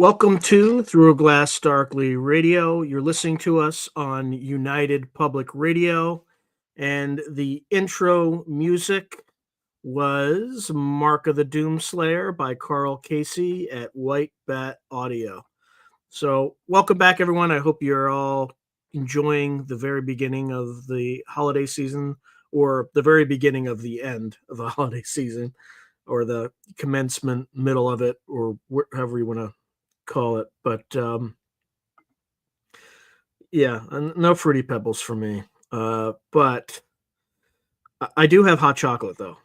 Welcome to Through a Glass Darkly Radio. You're listening to us on United Public Radio, and the intro music was Mark of the Doomslayer by Carl Casey at White Bat Audio. So, welcome back, everyone. I hope you're all enjoying the very beginning of the holiday season, or the very beginning of the end of the holiday season, or the commencement, middle of it, or however you want to call it. But yeah, no Fruity Pebbles for me. But I do have hot chocolate, though.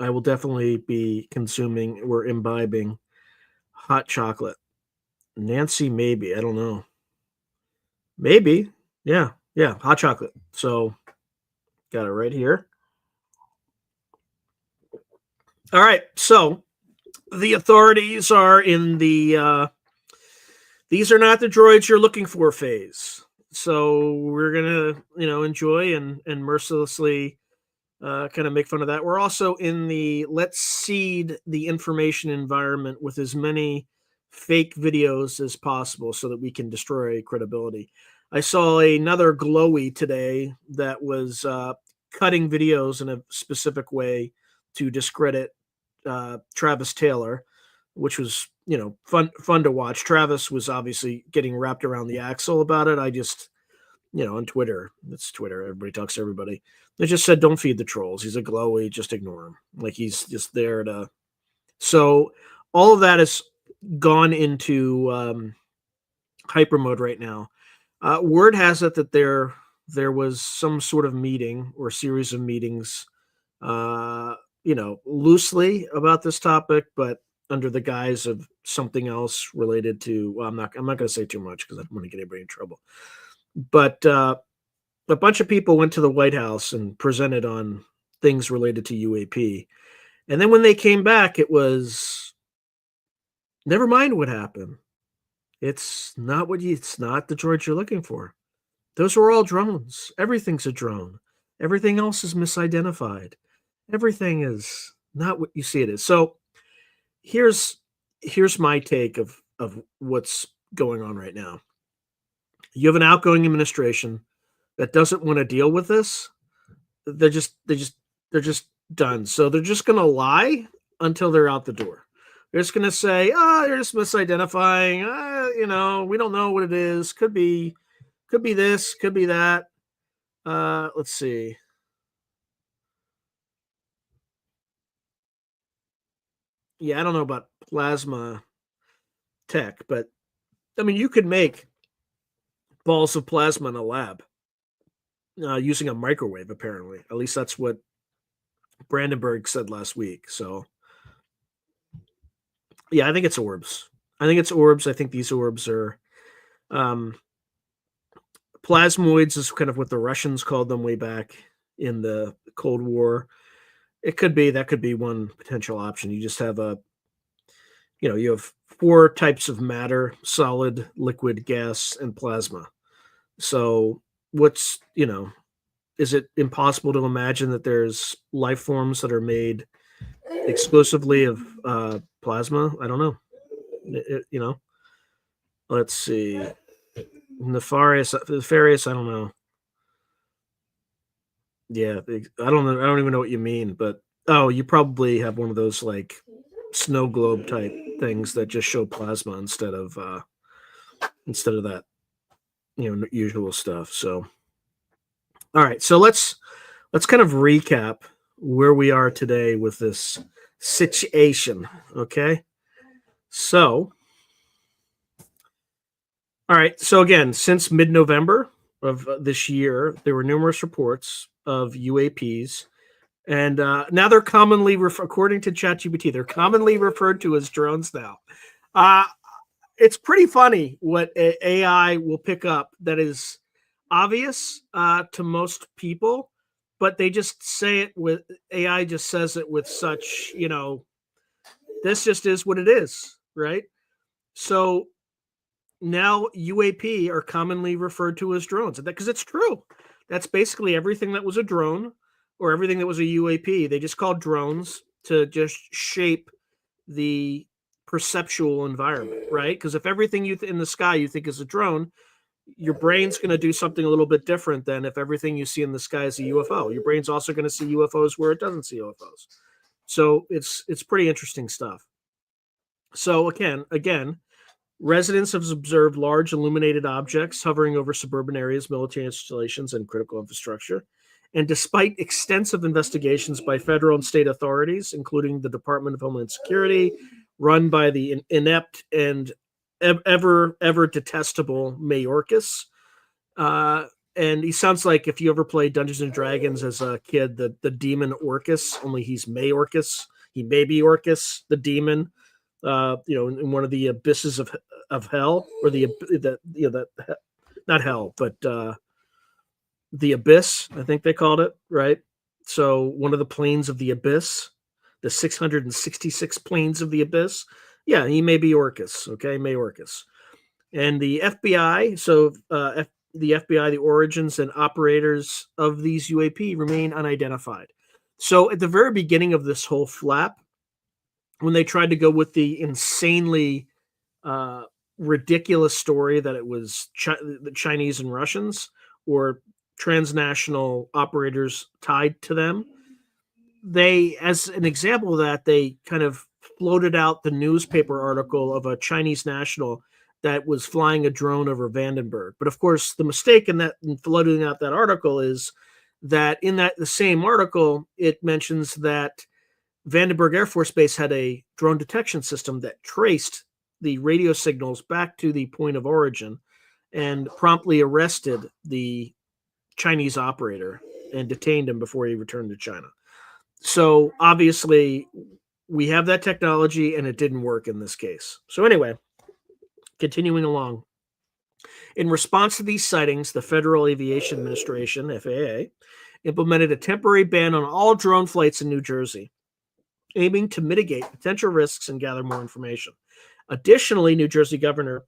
I will definitely be consuming or imbibing hot chocolate. Nancy, maybe. I don't know. Maybe. Yeah. Hot chocolate. So got it right here. All right. So the authorities are in the these are not the droids you're looking for phase. So we're gonna, enjoy and mercilessly kind of make fun of that. We're also in the let's seed the information environment with as many fake videos as possible so that we can destroy credibility. I saw another glowy today that was cutting videos in a specific way to discredit Travis Taylor, which was fun to watch. Travis was obviously getting wrapped around the axle about it. I just on Twitter, it's Twitter, everybody talks to everybody. They just said don't feed the trolls. He's a glowy, just ignore him. Like he's just there to. So all of that has gone into hyper mode right now. Word has it that there was some sort of meeting or series of meetings loosely about this topic, but under the guise of something else related to, well, I'm not going to say too much because I don't want to get anybody in trouble. But a bunch of people went to the White House and presented on things related to UAP. And then when they came back, it was, never mind what happened. It's not it's not the droid you're looking for. Those were all drones. Everything's a drone. Everything else is misidentified. Everything is not what you see it is. So here's my take of what's going on right now. You have an outgoing administration that doesn't want to deal with this. They're just done. So they're just going to lie until they're out the door. They're just going to say, they're just misidentifying. We don't know what it is. Could be this, could be that. Let's see. Yeah, I don't know about plasma tech, but I mean, you could make balls of plasma in a lab using a microwave, apparently. At least that's what Brandenburg said last week. So, yeah, I think it's orbs. I think these orbs are plasmoids is kind of what the Russians called them way back in the Cold War. That could be one potential option. You just have you have 4 types of matter: solid, liquid, gas, and plasma. So what's, is it impossible to imagine that there's life forms that are made exclusively of plasma? I don't know. Let's see. Nefarious, I don't know. Yeah, I don't know. I don't even know what you mean, but you probably have one of those like snow globe type things that just show plasma instead of that, usual stuff. So, all right, so let's kind of recap where we are today with this situation. Okay, so, all right, so again, since mid-November of this year, there were numerous reports of UAPs, and now they're commonly, according to ChatGPT, they're commonly referred to as drones now. It's pretty funny what AI will pick up that is obvious to most people, but they just say it with, AI just says it with such, this just is what it is, right? So now UAP are commonly referred to as drones, because it's true. That's basically everything that was a drone or everything that was a UAP. They just called drones to just shape the perceptual environment, right? Because if everything in the sky you think is a drone, your brain's going to do something a little bit different than if everything you see in the sky is a UFO. Your brain's also going to see UFOs where it doesn't see UFOs. So it's pretty interesting stuff. So again, residents have observed large illuminated objects hovering over suburban areas, military installations, and critical infrastructure. And despite extensive investigations by federal and state authorities, including the Department of Homeland Security, run by the inept and ever detestable Mayorkas, and he sounds like if you ever played Dungeons and Dragons as a kid, the demon Orcus, only he's Mayorkas. He may be Orcus, the demon. In one of the abysses of hell, or not hell, but the abyss, I think they called it, right? So one of the planes of the abyss, the 666 planes of the abyss. Yeah, he may be Orcus, okay, Mayorkas. And the FBI, the FBI, the origins and operators of these UAP remain unidentified. So at the very beginning of this whole flap, when they tried to go with the insanely ridiculous story that it was the Chinese and Russians or transnational operators tied to them, they, as an example of that, they kind of floated out the newspaper article of a Chinese national that was flying a drone over Vandenberg. But of course, the mistake in floating out that article is that in the same article, it mentions that Vandenberg Air Force Base had a drone detection system that traced the radio signals back to the point of origin and promptly arrested the Chinese operator and detained him before he returned to China. So obviously, we have that technology and it didn't work in this case. So anyway, continuing along. In response to these sightings, the Federal Aviation Administration, FAA, implemented a temporary ban on all drone flights in New Jersey, aiming to mitigate potential risks and gather more information. Additionally, New Jersey Governor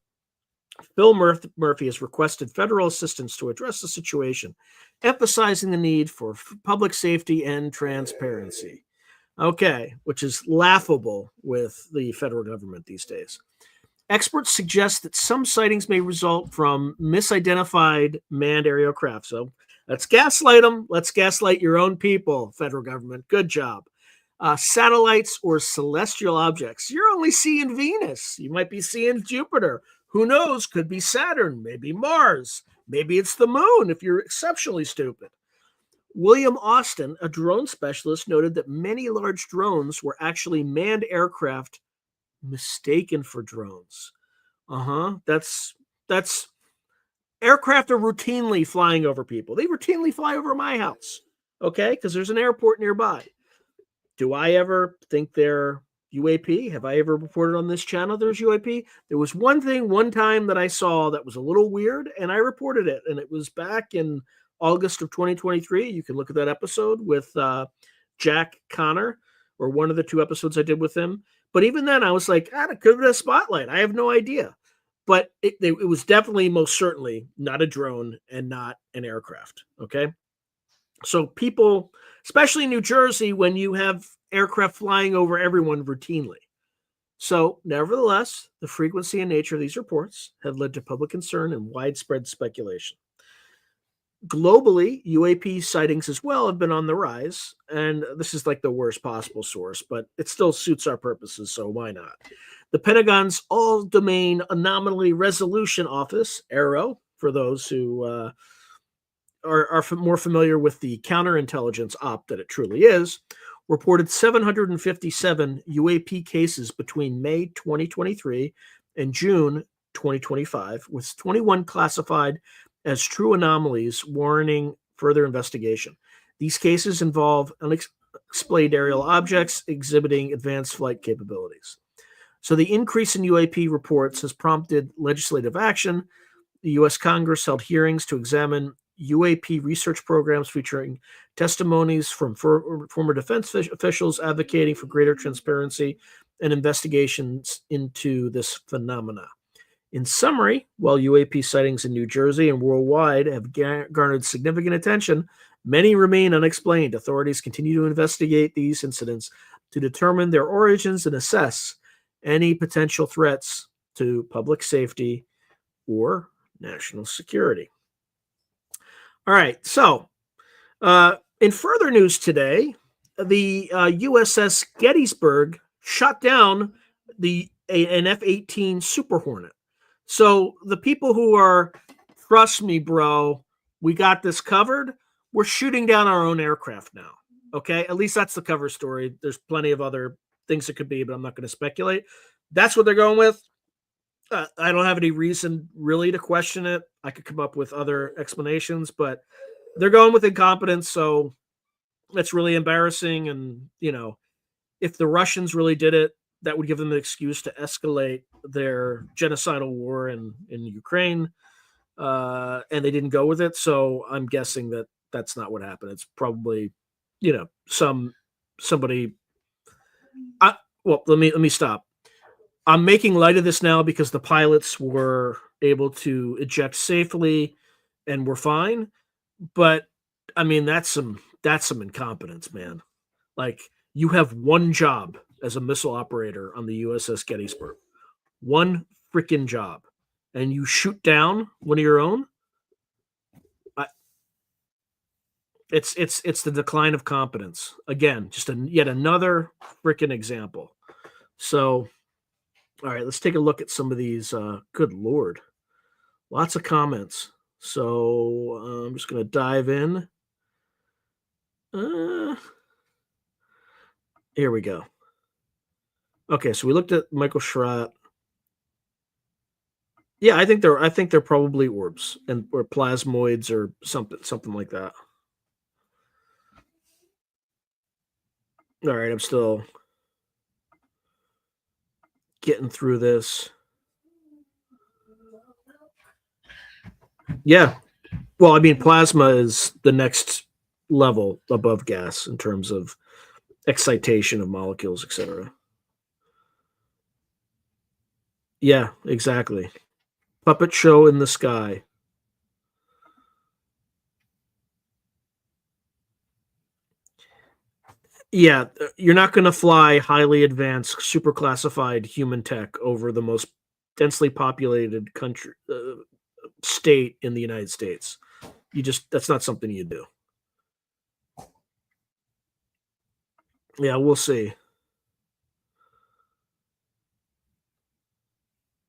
Phil Murphy has requested federal assistance to address the situation, emphasizing the need for public safety and transparency. Okay, which is laughable with the federal government these days. Experts suggest that some sightings may result from misidentified manned aerial craft. So let's gaslight them. Let's gaslight your own people, federal government. Good job. Satellites or celestial objects. You're only seeing Venus. You might be seeing Jupiter. Who knows? Could be Saturn, maybe Mars. Maybe it's the moon if you're exceptionally stupid. William Austin, a drone specialist, noted that many large drones were actually manned aircraft mistaken for drones. That's aircraft are routinely flying over people. They routinely fly over my house, okay? Because there's an airport nearby. Do I ever think they're UAP? Have I ever reported on this channel there's UAP? There was one time that I saw that was a little weird, and I reported it, and it was back in August of 2023. You can look at that episode with Jack Connor, or one of the two episodes I did with him. But even then, I was like, it could have been a spotlight. I have no idea. But it was definitely, most certainly, not a drone and not an aircraft, okay? So people, especially in New Jersey, when you have aircraft flying over everyone routinely. So, nevertheless, the frequency and nature of these reports have led to public concern and widespread speculation. Globally, UAP sightings as well have been on the rise, and this is like the worst possible source, but it still suits our purposes, so why not? The Pentagon's All-Domain Anomaly Resolution Office, AARO, for those who are more familiar with the counterintelligence op that it truly is, reported 757 UAP cases between May 2023 and June 2025, with 21 classified as true anomalies warranting further investigation. These cases involve unexplained aerial objects exhibiting advanced flight capabilities. So the increase in UAP reports has prompted legislative action. The U.S. Congress held hearings to examine UAP research programs featuring testimonies from former defense officials advocating for greater transparency and investigations into this phenomena. In summary, while UAP sightings in New Jersey and worldwide have garnered significant attention, many remain unexplained. Authorities continue to investigate these incidents to determine their origins and assess any potential threats to public safety or national security. All right, so in further news today, the USS Gettysburg shot down an F-18 Super Hornet. So the people who are, trust me, bro, we got this covered. We're shooting down our own aircraft now. Okay, at least that's the cover story. There's plenty of other things it could be, but I'm not going to speculate. That's what they're going with. I don't have any reason really to question it. I could come up with other explanations, but they're going with incompetence. So that's really embarrassing. And, if the Russians really did it, that would give them an excuse to escalate their genocidal war in Ukraine. And they didn't go with it. So I'm guessing that that's not what happened. It's probably, somebody. Let me stop. I'm making light of this now because the pilots were able to eject safely and were fine. But I mean, that's some incompetence, man. Like, you have one job as a missile operator on the USS Gettysburg, one freaking job, and you shoot down one of your own. It's the decline of competence. Again, just yet another freaking example. So, all right, let's take a look at some of these. Good Lord. Lots of comments. So I'm just going to dive in. Here we go. Okay, so we looked at Michael Schrott. Yeah, I think they're probably orbs or plasmoids or something like that. All right, I'm still getting through this. Yeah. Well, I mean, plasma is the next level above gas in terms of excitation of molecules, etc. Yeah, exactly. Puppet show in the sky. Yeah, you're not going to fly highly advanced, super classified human tech over the most densely populated country state in the United States. That's not something you do. Yeah, we'll see.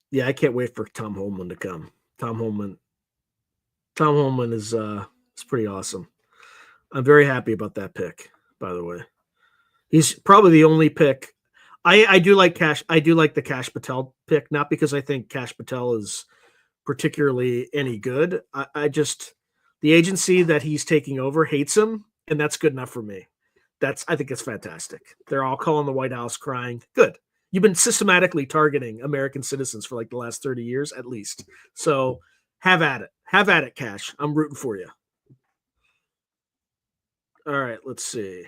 Yeah, I can't wait for Tom Holman to come. Tom Holman is pretty awesome. I'm very happy about that pick, by the way. He's probably the only pick. I do like Cash. I do like the Kash Patel pick, not because I think Kash Patel is particularly any good. I just, the agency that he's taking over hates him, and that's good enough for me. I think it's fantastic. They're all calling the White House crying. Good. You've been systematically targeting American citizens for like the last 30 years at least. So have at it. Have at it, Cash. I'm rooting for you. All right, let's see.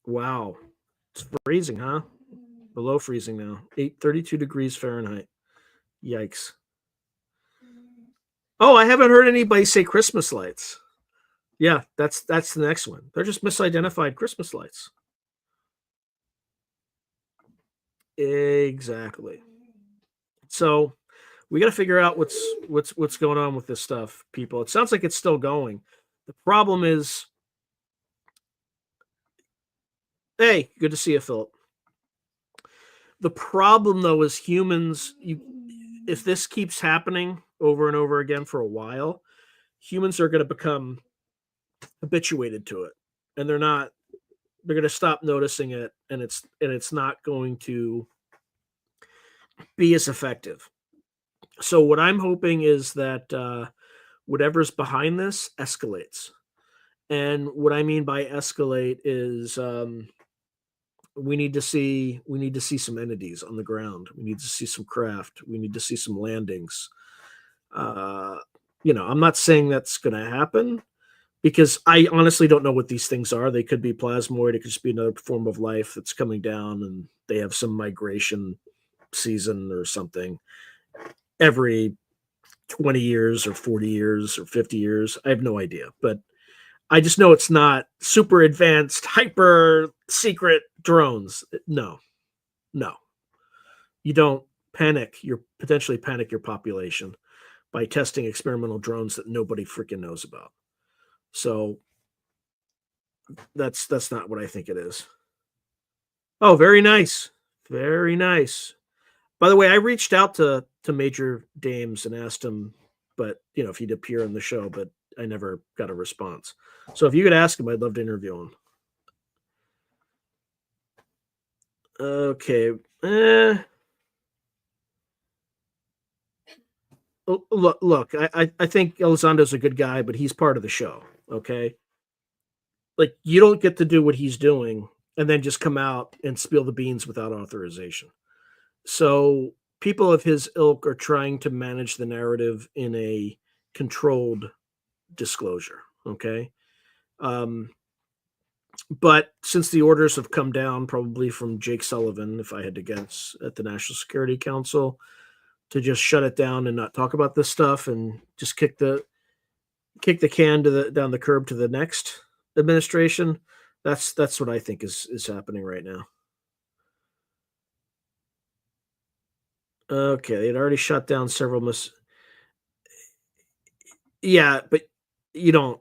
Wow. It's freezing, huh? Below freezing now. 32 degrees Fahrenheit. Yikes. Oh, I haven't heard anybody say Christmas lights. Yeah, that's the next one. They're just misidentified Christmas lights. Exactly. So we got to figure out what's going on with this stuff, people. It sounds like it's still going. The problem is, hey, good to see you, Philip. The problem, though, is humans. If this keeps happening over and over again for a while, humans are going to become habituated to it, and they're going to stop noticing it, and it's not going to be as effective. So what I'm hoping is that whatever's behind this escalates. And what I mean by escalate is we need to see some entities on the ground. We need to see some craft. We need to see some landings. I'm not saying that's going to happen, because I honestly don't know what these things are. They could be plasmoid. It could just be another form of life that's coming down, and they have some migration season or something every 20 years or 40 years or 50 years. I have no idea. But I just know it's not super advanced, hyper secret drones. No, no. You don't potentially panic your population by testing experimental drones that nobody freaking knows about. So that's not what I think it is. Oh, very nice. Very nice. By the way, I reached out to Major Dames and asked him, but if he'd appear on the show, but I never got a response. So if you could ask him, I'd love to interview him. Okay. Look, I think Elizondo's a good guy, but he's part of the show. Okay. Like, you don't get to do what he's doing and then just come out and spill the beans without authorization. So people of his ilk are trying to manage the narrative in a controlled disclosure. Okay. But since the orders have come down, probably from Jake Sullivan, if I had to guess, at the National Security Council, to just shut it down and not talk about this stuff and just kick the can down the curb to the next administration, that's what I think is happening right now. Okay, they'd already shut down several yeah, but you don't.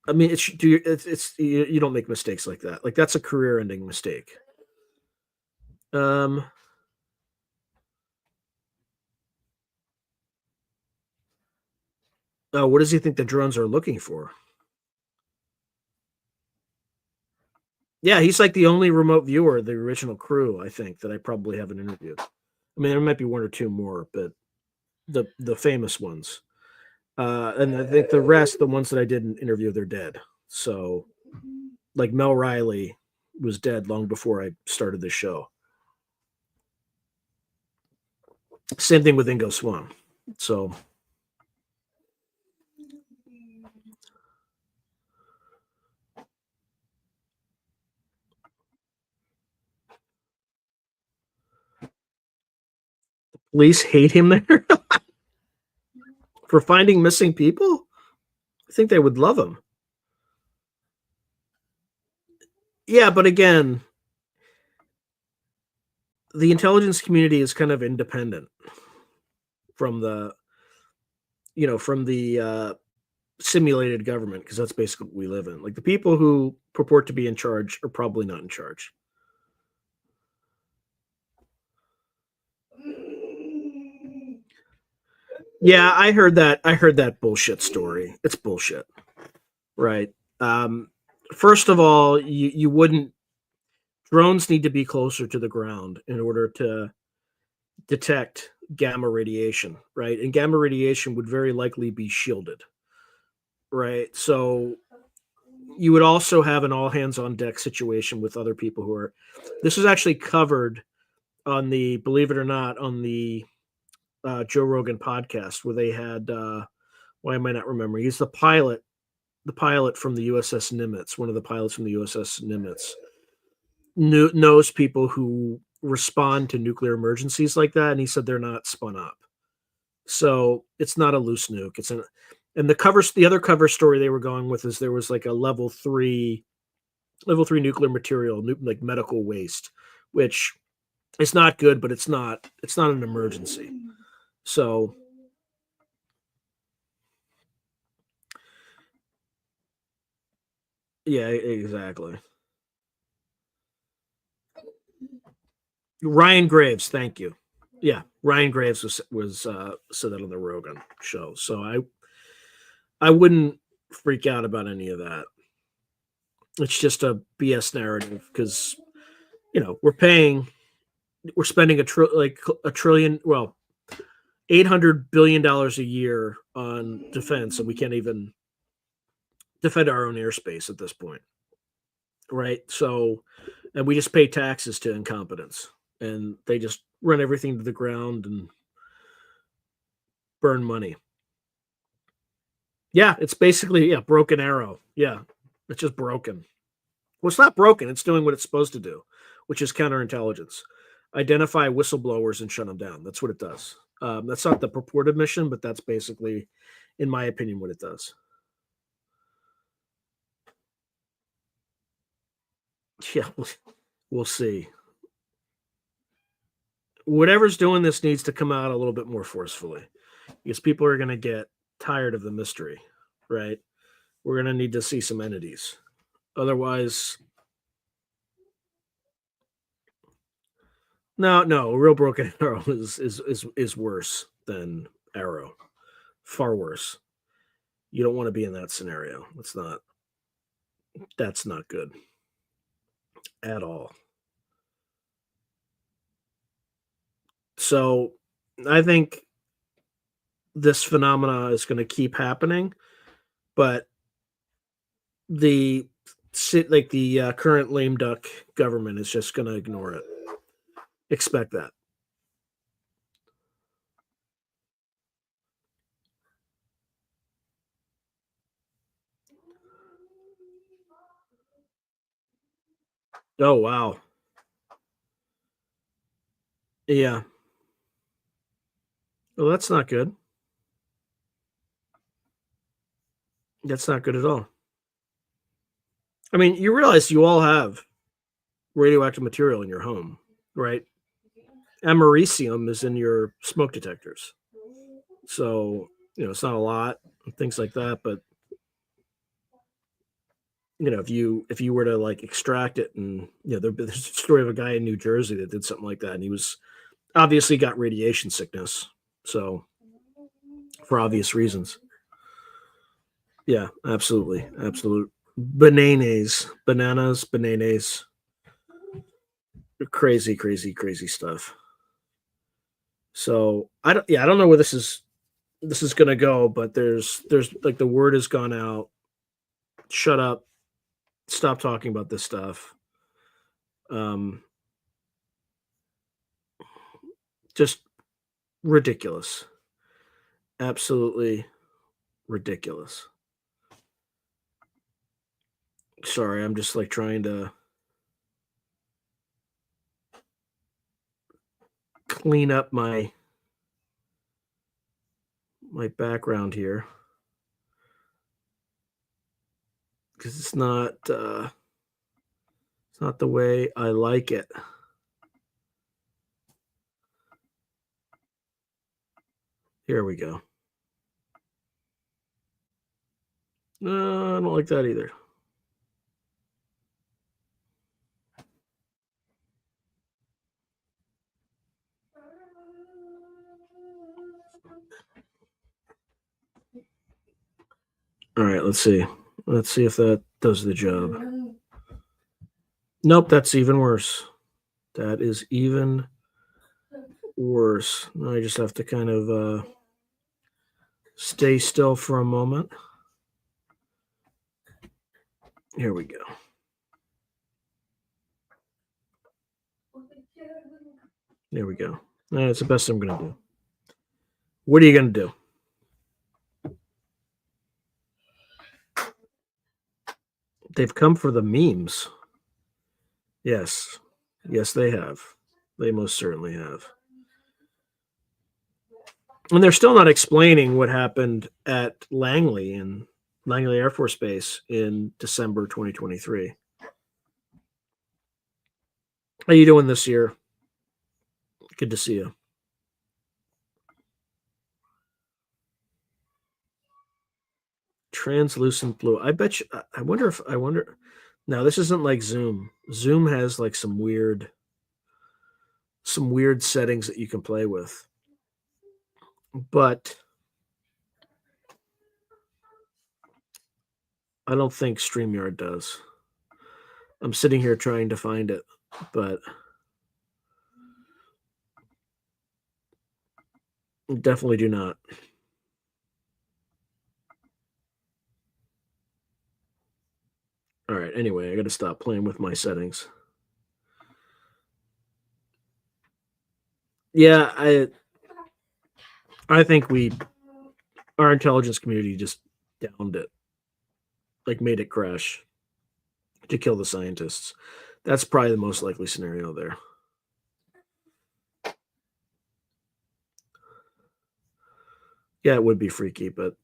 I mean, you don't make mistakes like that. Like, that's a career-ending mistake. Um, what does he think the drones are looking for? Yeah, he's like the only remote viewer of the original crew, I think, that I probably haven't interviewed. I mean, there might be one or two more, but the famous ones. And I think the rest, the ones that I didn't interview, they're dead. So, like, Mel Riley was dead long before I started the show. Same thing with Ingo Swan. So, police hate him there for finding missing people. I think they would love him. Yeah, but again, the intelligence community is kind of independent from the simulated government, because that's basically what we live in. Like, the people who purport to be in charge are probably not in charge. Yeah, I heard that bullshit story. It's bullshit, right? First of all, you wouldn't. Drones need to be closer to the ground in order to detect gamma radiation, right? And gamma radiation would very likely be shielded, right? So you would also have an all hands on deck situation with other people who are. This was actually covered on the, believe it or not, on the Joe Rogan podcast, where they had. Why am I not remembering? He's the pilot from the USS Nimitz, one of the pilots from the USS Nimitz, knows people who respond to nuclear emergencies like that, and he said they're not spun up. So it's not a loose nuke. And the other cover story they were going with is there was like a level 3 nuclear material, like medical waste, which is not good, but it's not an emergency. So yeah, exactly. Ryan Graves, thank you. Yeah, Ryan Graves was said that on the Rogan show. So I wouldn't freak out about any of that. It's just a BS narrative, because we're spending a trillion, well, $800 billion a year on defense, and we can't even defend our own airspace at this point, right? So, and we just pay taxes to incompetence, and they just run everything to the ground and burn money. Yeah, it's basically broken arrow. Yeah, it's just broken. Well, it's not broken. It's doing what it's supposed to do, which is counterintelligence. Identify whistleblowers and shut them down. That's what it does. That's not the purported mission, but that's basically, in my opinion, what it does. Yeah, we'll see. Whatever's doing this needs to come out a little bit more forcefully because people are going to get tired of the mystery, right? We're going to need to see some entities. Otherwise, no, real broken arrow is worse than arrow, far worse. You don't want to be in that scenario. That's not good at all. So, I think this phenomena is going to keep happening, but the current lame duck government is just going to ignore it. Expect that. Oh wow. Yeah. Well, that's not good. That's not good at all. I mean, you realize you all have radioactive material in your home, right? Americium is in your smoke detectors. So, it's not a lot, things like that, but if you were to like extract it and there's a story of a guy in New Jersey that did something like that and he was obviously got radiation sickness. So, for obvious reasons. Yeah, absolutely. Absolute bananas, crazy, crazy, crazy stuff. So, I don't know where this is going to go, but there's like the word has gone out. Shut up. Stop talking about this stuff. Um just ridiculous. Absolutely ridiculous. Sorry, I'm just like trying to clean up my background here because it's not the way I like it. Here we go. No, I don't like that either. All right, let's see. Let's see if that does the job. Nope, that's even worse. That is even worse. Now I just have to kind of stay still for a moment. Here we go. There we go. That's the best I'm going to do. What are you going to do? They've come for the memes. Yes. Yes, they have. They most certainly have. And they're still not explaining what happened at Langley Air Force Base in December 2023. How you doing this year? Good to see you. Translucent blue. I bet you. I wonder. Now this isn't like Zoom. Zoom has like some weird settings that you can play with. But I don't think StreamYard does. I'm sitting here trying to find it, but definitely do not. All right. Anyway, I got to stop playing with my settings. Yeah, I think our intelligence community just downed it, like made it crash to kill the scientists. That's probably the most likely scenario there. Yeah, it would be freaky, but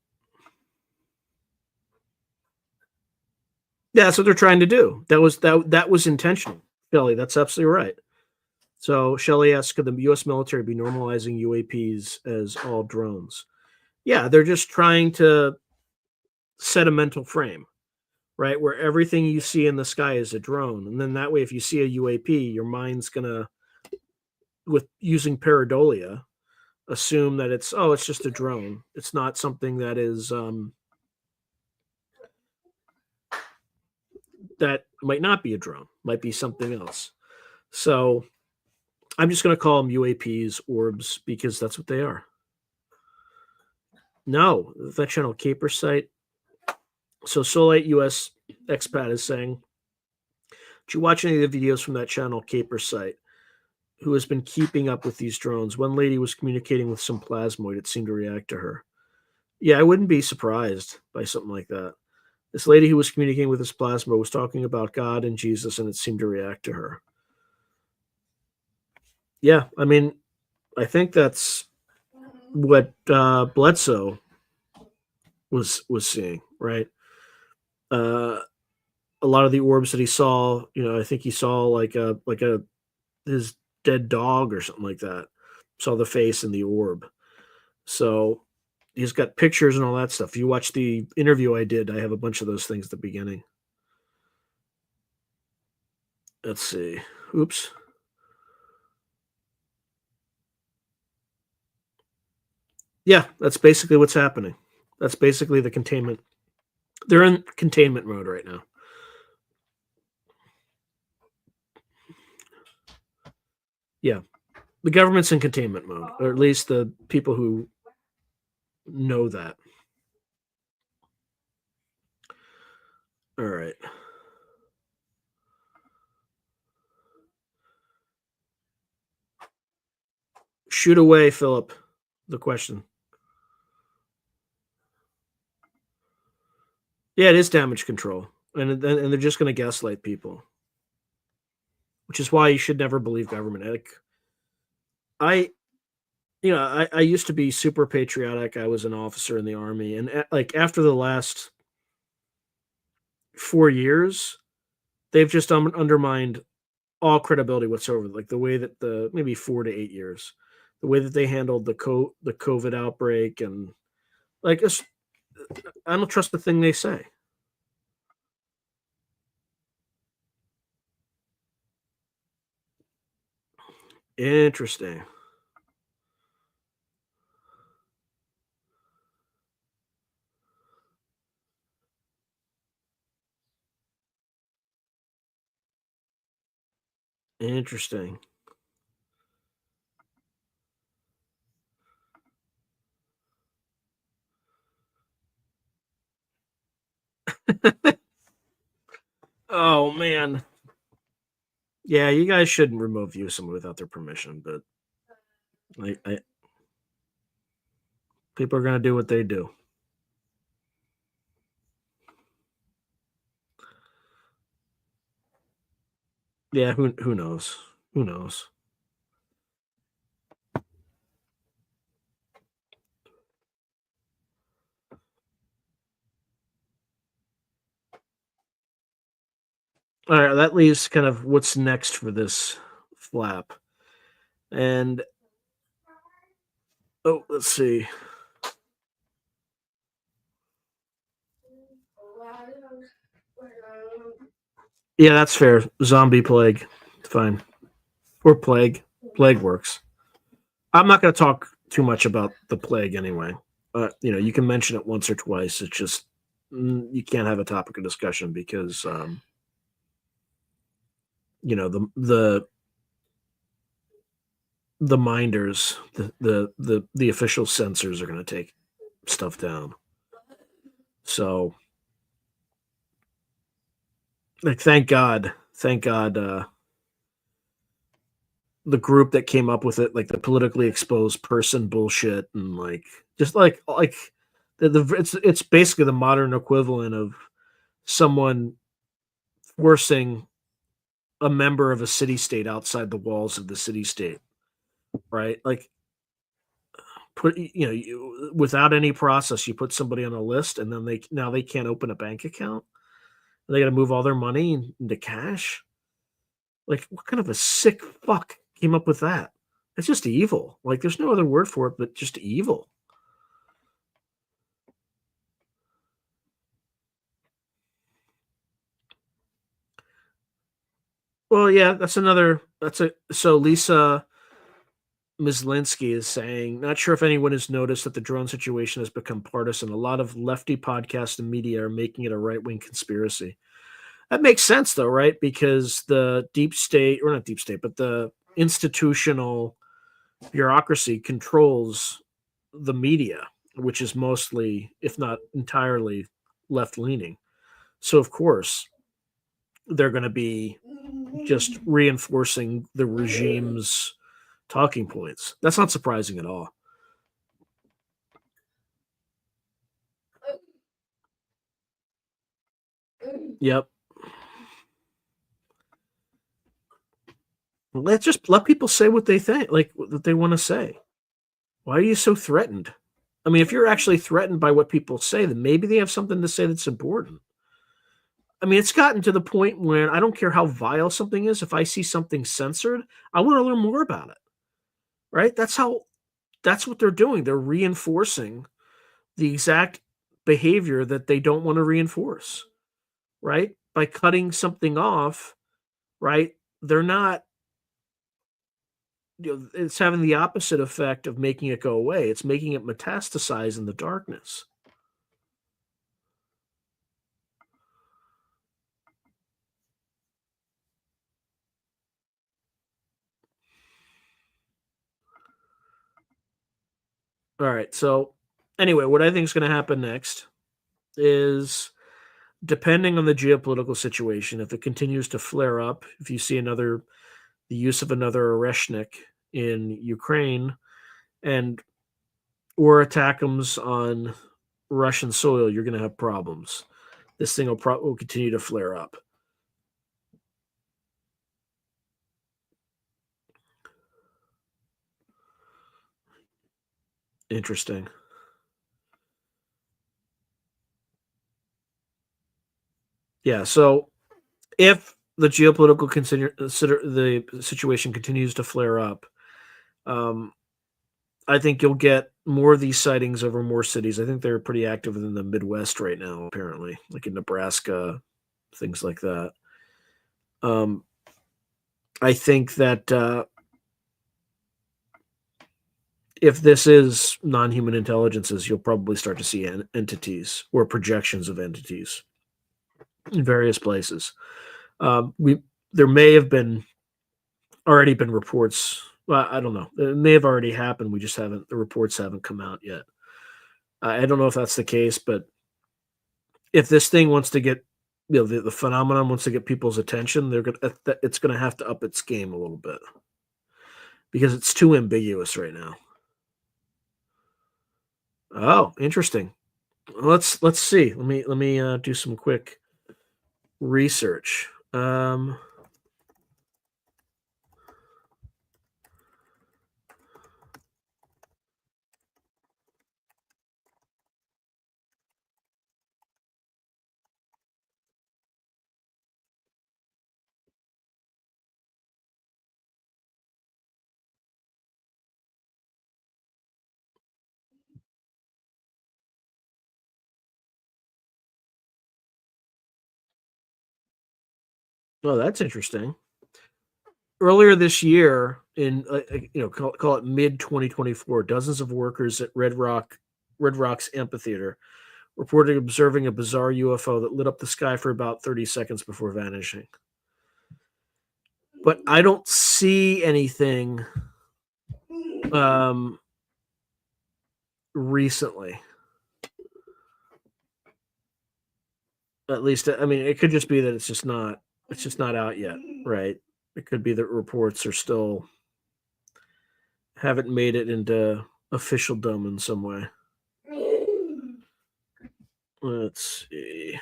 Yeah, that's what they're trying to do. That was intentional, Shelley. That's absolutely right. So Shelley asks, could the U.S. military be normalizing UAPs as all drones? Yeah, they're just trying to set a mental frame, right, where everything you see in the sky is a drone, and then that way, if you see a UAP, your mind's gonna, with using pareidolia, assume that it's just a drone. It's not something that is that might not be a drone, might be something else. So I'm just going to call them UAPs, orbs, because that's what they are. No, that channel Caper site. So Solite US expat is saying, did you watch any of the videos from that channel Caper site? Who has been keeping up with these drones? One lady was communicating with some plasmoid. It seemed to react to her. Yeah, I wouldn't be surprised by something like that. This lady who was communicating with this plasma was talking about God and Jesus, and it seemed to react to her. Yeah, I mean, I think that's what Bledsoe was seeing, right? Uh, a lot of the orbs that he saw, I think he saw like a his dead dog or something like that. Saw the face in the orb. So he's got pictures and all that stuff. You watch the interview I did, I have a bunch of those things at the beginning. Let's see. Oops. Yeah, that's basically what's happening. That's basically the containment. They're in containment mode right now. Yeah. The government's in containment mode, or at least the people who know that. All right. Shoot away, Philip. The question. Yeah, it is damage control, and they're just going to gaslight people, which is why you should never believe government. Like, I, I used to be super patriotic. I was an officer in the army, and like after the last 4 years, they've just undermined all credibility whatsoever. Like the way that maybe 4 to 8 years, the way that they handled the COVID outbreak, and like I don't trust the thing they say. Interesting. Interesting. Oh man. Yeah, you guys shouldn't remote view someone without their permission, but people are gonna do what they do. Yeah, who knows? Who knows? All right, that leaves kind of what's next for this flap. And let's see. Yeah, that's fair. Zombie plague. Fine. Or plague. Plague works. I'm not going to talk too much about the plague anyway. You can mention it once or twice. It's just you can't have a topic of discussion because the minders, the official censors are going to take stuff down. So, like, thank God, the group that came up with it, like the politically exposed person bullshit, and like just like it's basically the modern equivalent of someone forcing a member of a city state outside the walls of the city state, right? Like without any process, you put somebody on a list, and then they can't open a bank account. They got to move all their money into cash. Like, what kind of a sick fuck came up with that? It's just evil. Like, there's no other word for it, but just evil. Well, yeah, so Lisa Mislinsky is saying, not sure if anyone has noticed that the drone situation has become partisan. A lot of lefty podcasts and media are making it a right-wing conspiracy. That makes sense, though, right? Because the deep state, or not deep state, but the institutional bureaucracy controls the media, which is mostly, if not entirely, left-leaning. So, of course, they're going to be just reinforcing the regime's talking points. That's not surprising at all. Yep. Let's just let people say what they think, like what they want to say. Why are you so threatened? I mean, if you're actually threatened by what people say, then maybe they have something to say that's important. I mean, it's gotten to the point where I don't care how vile something is. If I see something censored, I want to learn more about it. Right? That's what they're doing. They're reinforcing the exact behavior that they don't want to reinforce. Right? By cutting something off, right? They're not, it's having the opposite effect of making it go away. It's making it metastasize in the darkness. All right. So, anyway, what I think is going to happen next is, depending on the geopolitical situation, if it continues to flare up, if you see the use of another Oreshnik in Ukraine, and or attackums on Russian soil, you're going to have problems. This thing will continue to flare up. Interesting. Yeah. So if the the situation continues to flare up, um, I think you'll get more of these sightings over more cities. I think they're pretty active in the Midwest right now, apparently, like in Nebraska, things like that. Um, I think that if this is non-human intelligences, you'll probably start to see entities or projections of entities in various places. We There may have already been reports. Well, I don't know. It may have already happened. We just haven't. The reports haven't come out yet. I don't know if that's the case, but if this thing wants to get, the phenomenon wants to get people's attention, it's going to have to up its game a little bit because it's too ambiguous right now. Oh, interesting. Let's see. Let me do some quick research. Oh, that's interesting. Earlier this year, in call it mid 2024, dozens of workers at Red Rock's amphitheater reported observing a bizarre UFO that lit up the sky for about 30 seconds before vanishing. But I don't see anything recently. At least, I mean, it could just be that it's just not out yet, right? It could be that reports are still haven't made it into officialdom in some way. Let's see.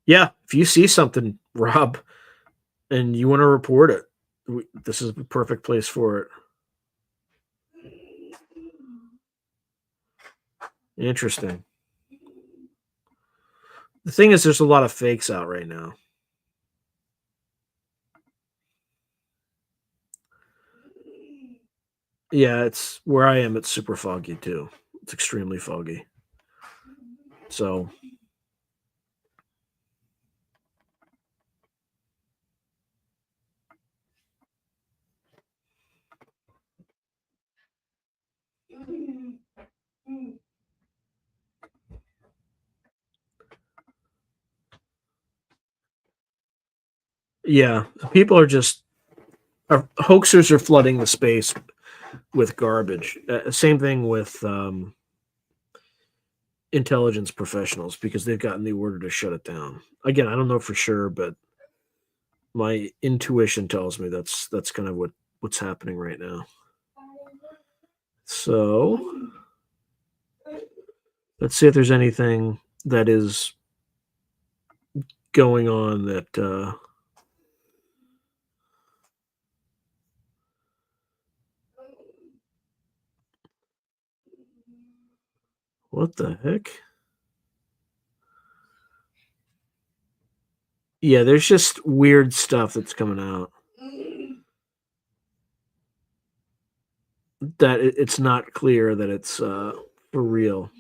Yeah, if you see something, Rob, and you want to report it, this is the perfect place for it. Interesting. The thing is, there's a lot of fakes out right now. Yeah, it's where I am. It's super foggy too. It's extremely foggy. So yeah, people are just hoaxers are flooding the space with garbage. Same thing with intelligence professionals because they've gotten the order to shut it down. Again, I don't know for sure, but my intuition tells me that's kind of what's happening right now. So let's see if there's anything that is going on that what the heck? Yeah, there's just weird stuff that's coming out that it's not clear that it's for real.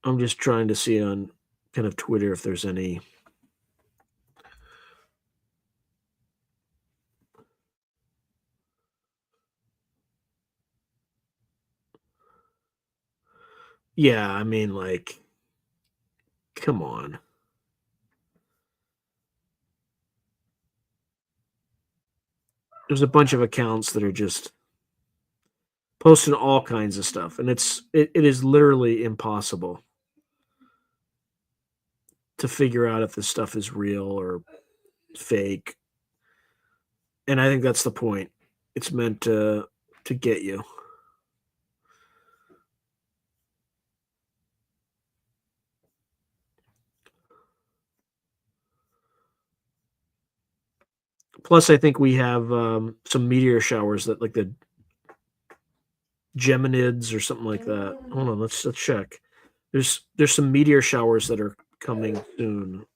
I'm just trying to see on kind of Twitter if there's any. Yeah, I mean, like, come on. There's a bunch of accounts that are just posting all kinds of stuff, and it is literally impossible to figure out if this stuff is real or fake. And I think that's the point. It's meant to get you. Plus, I think we have some meteor showers that, like the Geminids or something like that. Hold on, let's check. There's some meteor showers that are coming soon.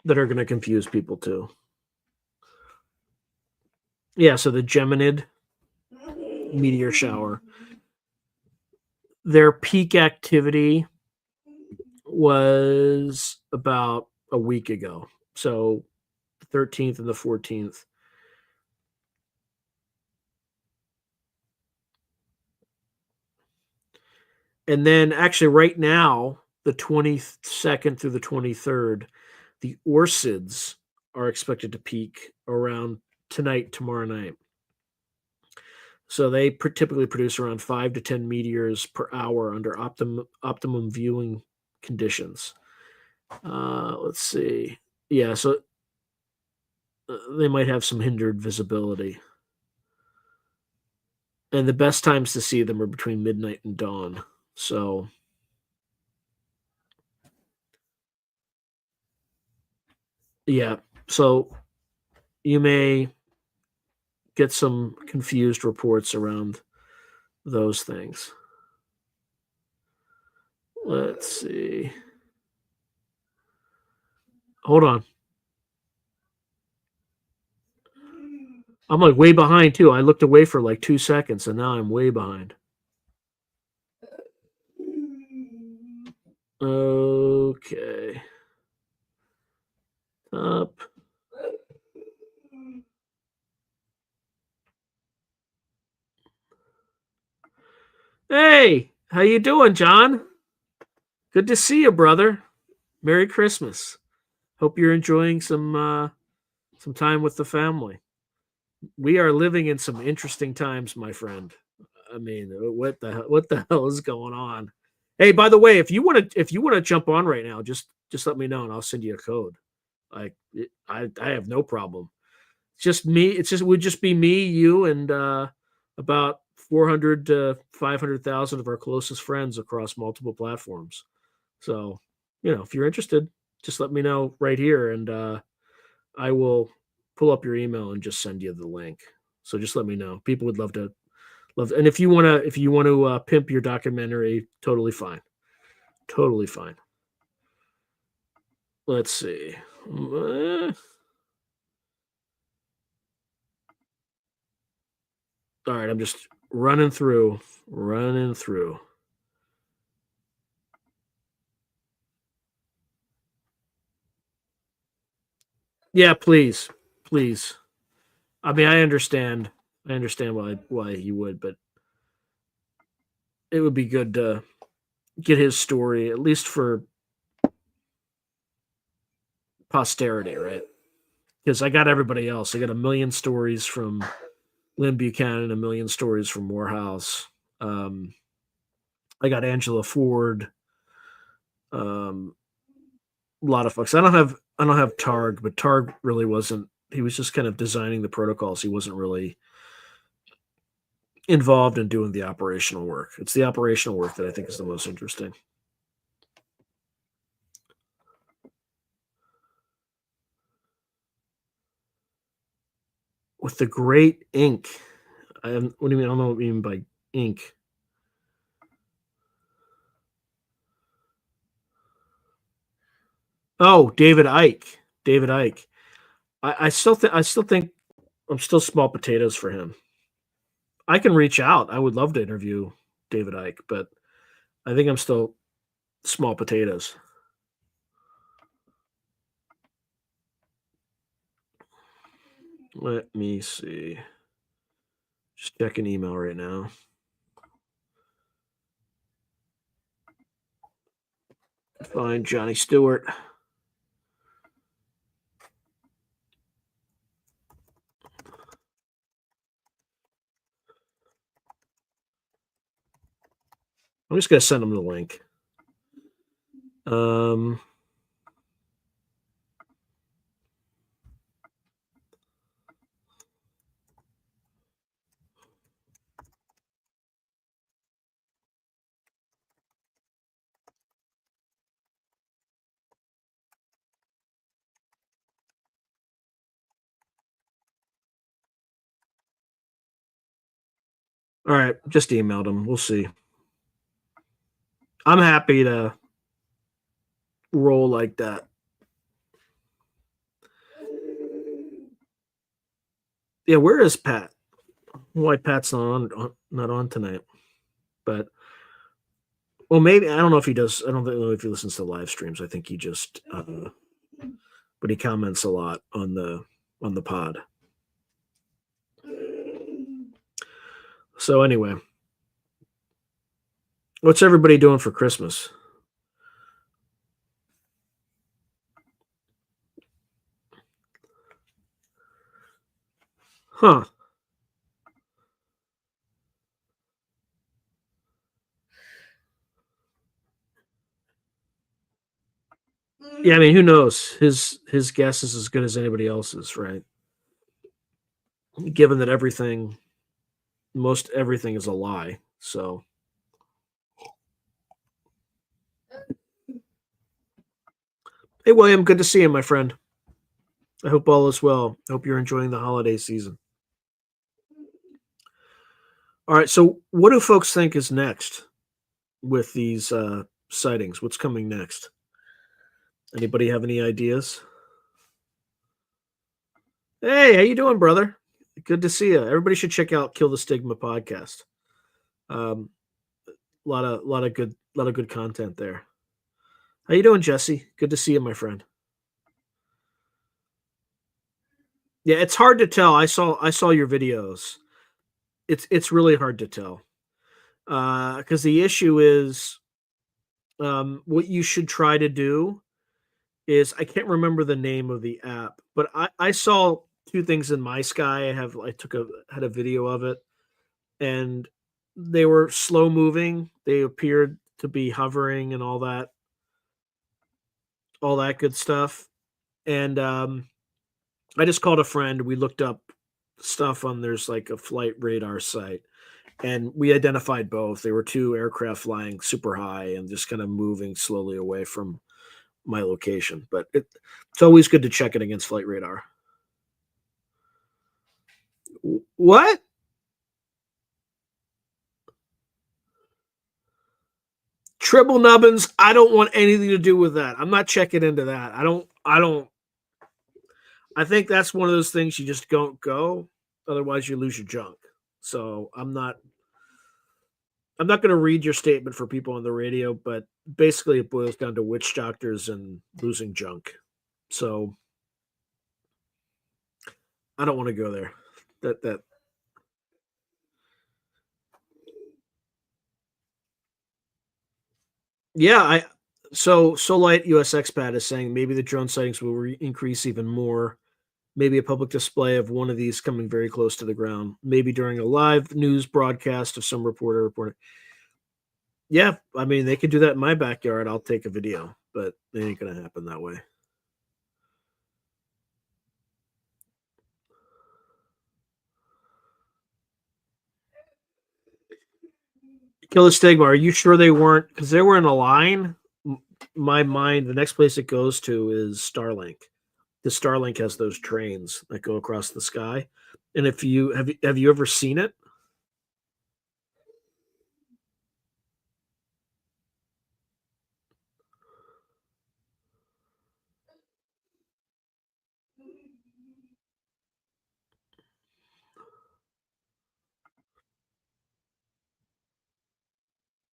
That are going to confuse people too. Yeah, so the Geminid meteor shower, their peak activity was about a week ago. So the 13th and the 14th. And then actually right now, the 22nd through the 23rd, the Orcids are expected to peak around tonight, tomorrow night. So they typically produce around 5 to 10 meteors per hour under optimum viewing conditions. Let's see. Yeah, so they might have some hindered visibility. And the best times to see them are between midnight and dawn. So yeah, so you may get some confused reports around those things. Let's see. Hold on. I'm like way behind too. I looked away for like 2 seconds and now I'm way behind. Okay. Up. Hey, how you doing, John? Good to see you, brother. Merry Christmas. Hope you're enjoying some time with the family. We are living in some interesting times, my friend. I mean, what the hell is going on? Hey, by the way, if you want to jump on right now, just let me know and I'll send you a code. Like I have no problem. It's just me. It would just be me, you, and about 400 to 500,000 of our closest friends across multiple platforms. So if you're interested, just let me know right here, and I will pull up your email and just send you the link. So just let me know. People would love, and if you want to pimp your documentary, totally fine, totally fine. Let's see. All right, I'm just running through. Yeah, please, please. I mean, I understand. I understand why he would, but it would be good to get his story, at least for posterity, right? Because I got everybody else. I got a million stories from Lynn Buchanan, a million stories from Morehouse. Um, I got Angela Ford. Um, a lot of folks. I don't have Targ, but Targ really wasn't. He was just kind of designing the protocols. He wasn't really involved in doing the operational work. It's the operational work that I think is the most interesting. With the great ink. What do you mean? I don't know what you mean by ink. Oh, David Icke. David Icke. I still think I'm still small potatoes for him. I can reach out. I would love to interview David Icke, but I think I'm still small potatoes. Let me see. Just check an email right now. Find Johnny Stewart. I'm just gonna send him the link. Um, all right, just emailed him. We'll see. I'm happy to roll like that. Yeah, where is Pat? Why Pat's not on tonight? But well, maybe I don't know if he does. I don't know if he listens to live streams. I think he just, but he comments a lot on the pod. So anyway, what's everybody doing for Christmas? Huh? Yeah, I mean, who knows? His guess is as good as anybody else's, right? Given that most everything is a lie. So, hey, William, good to see you, my friend. I hope all is well. I hope you're enjoying the holiday season. All right, so what do folks think is next with these sightings? What's coming next? Anybody have any ideas? Hey, how you doing, brother? Good to see you. Everybody should check out Kill the Stigma podcast. Um, lot of good content there. How you doing, Jesse? Good to see you, my friend. Yeah, it's hard to tell. I saw your videos. It's really hard to tell because the issue is what you should try to do is I can't remember the name of the app, but I saw two things in my sky. I had a video of it, and they were slow moving. They appeared to be hovering and all that good stuff. And I just called a friend. We looked up stuff on there's like a flight radar site, and we identified both. They were two aircraft flying super high and just kind of moving slowly away from my location, but it's always good to check it against flight radar. What? Triple nubbins, I don't want anything to do with that. I'm not checking into that. I think that's one of those things you just don't go, otherwise you lose your junk. So I'm not going to read your statement for people on the radio, but basically it boils down to witch doctors and losing junk. So I don't want to go there. That yeah, Solite US Expat is saying maybe the drone sightings will increase even more. Maybe a public display of one of these coming very close to the ground. Maybe during a live news broadcast of some reporter reporting. Yeah, I mean they could do that in my backyard. I'll take a video, but it ain't gonna happen that way. Kill the stigma. Are you sure they weren't? Because they were in a line. My mind, the next place it goes to is Starlink. The Starlink has those trains that go across the sky. And if you have you ever seen it?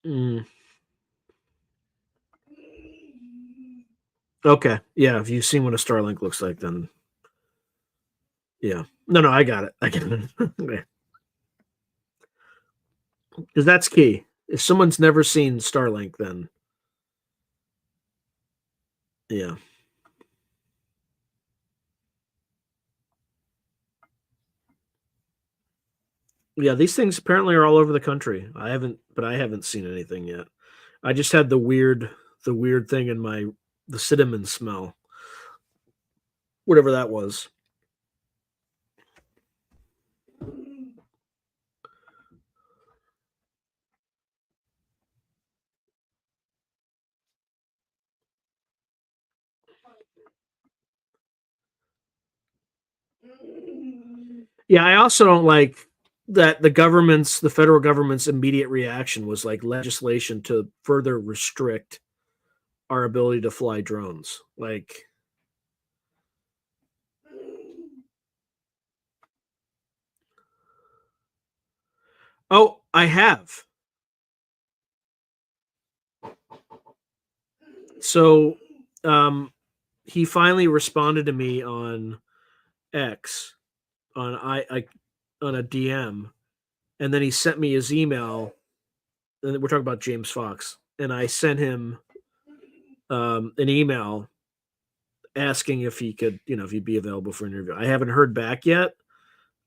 Mm, okay. Yeah. If you've seen what a Starlink looks like, then yeah. No, I got it. I get it. Okay. Because that's key. If someone's never seen Starlink, then yeah. Yeah, these things apparently are all over the country. But I haven't seen anything yet. I just had the weird thing in the cinnamon smell, whatever that was. Yeah, I also don't like that the federal government's immediate reaction was like legislation to further restrict our ability to fly drones. Like, oh, I have. So, he finally responded to me on X on I on a DM, and then he sent me his email. And we're talking about James Fox, and I sent him an email asking if he could, if he'd be available for an interview. I haven't heard back yet,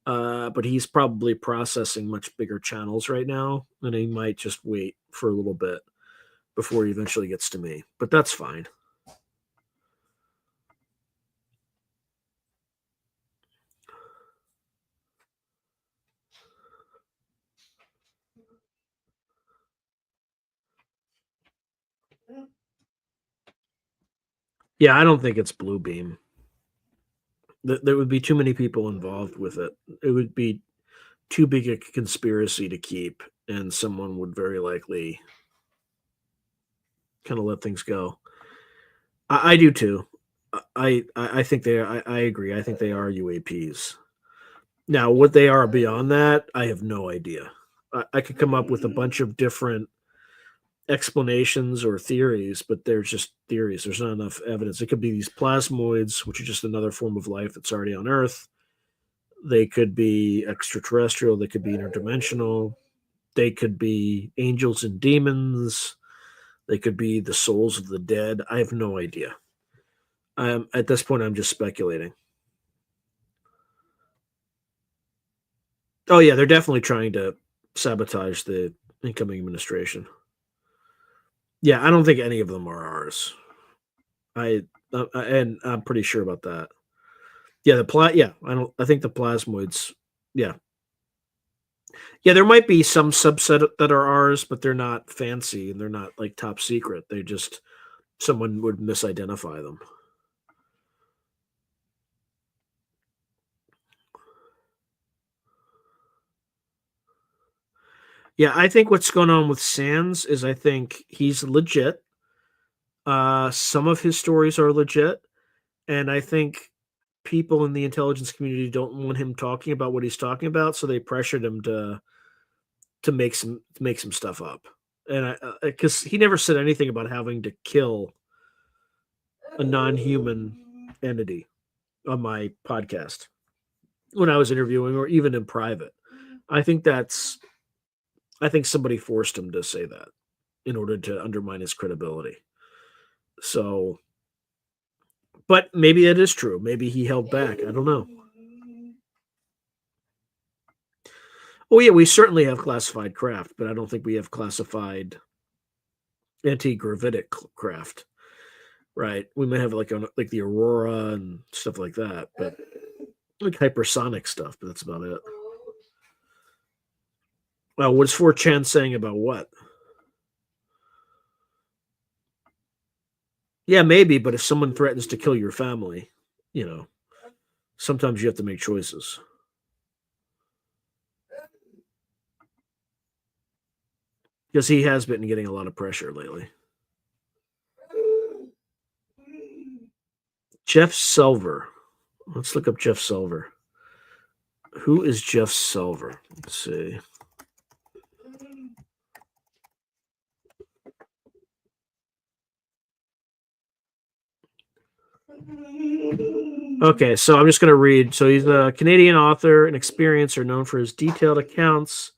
but he's probably processing much bigger channels right now, and he might just wait for a little bit before he eventually gets to me. But that's fine. Yeah, I don't think it's Bluebeam. There would be too many people involved with it. It would be too big a conspiracy to keep, and someone would very likely kind of let things go. I do too. I think I agree. I think they are UAPs. Now, what they are beyond that, I have no idea. I could come up with a bunch of different explanations or theories, but they're just theories. There's not enough evidence. It could be these plasmoids, which are just another form of life that's already on Earth. They could be extraterrestrial. They could be interdimensional. They could be angels and demons. They could be the souls of the dead. I have no idea. At this point, I'm just speculating. Oh yeah, they're definitely trying to sabotage the incoming administration. Yeah, I don't think any of them are ours. And I'm pretty sure about that. Yeah, yeah, I think the plasmoids. Yeah, yeah, there might be some subset that are ours, but they're not fancy and they're not like top secret. someone would misidentify them. Yeah, I think what's going on with Sands is I think he's legit. Some of his stories are legit, and I think people in the intelligence community don't want him talking about what he's talking about, so they pressured him to make some stuff up. And because he never said anything about having to kill a non-human entity on my podcast when I was interviewing, or even in private. I think somebody forced him to say that in order to undermine his credibility. So, but maybe it is true. Maybe he held back. I don't know. Oh yeah, we certainly have classified craft, but I don't think we have classified anti-gravitic craft. Right? We may have like the Aurora and stuff like that, but like hypersonic stuff. But that's about it. Well, what's 4chan saying about what? Yeah, maybe, but if someone threatens to kill your family, sometimes you have to make choices. Because he has been getting a lot of pressure lately. Jeff Selver. Let's look up Jeff Selver. Who is Jeff Selver? Let's see. Okay, so I'm just going to read. So he's a Canadian author and experiencer known for his detailed accounts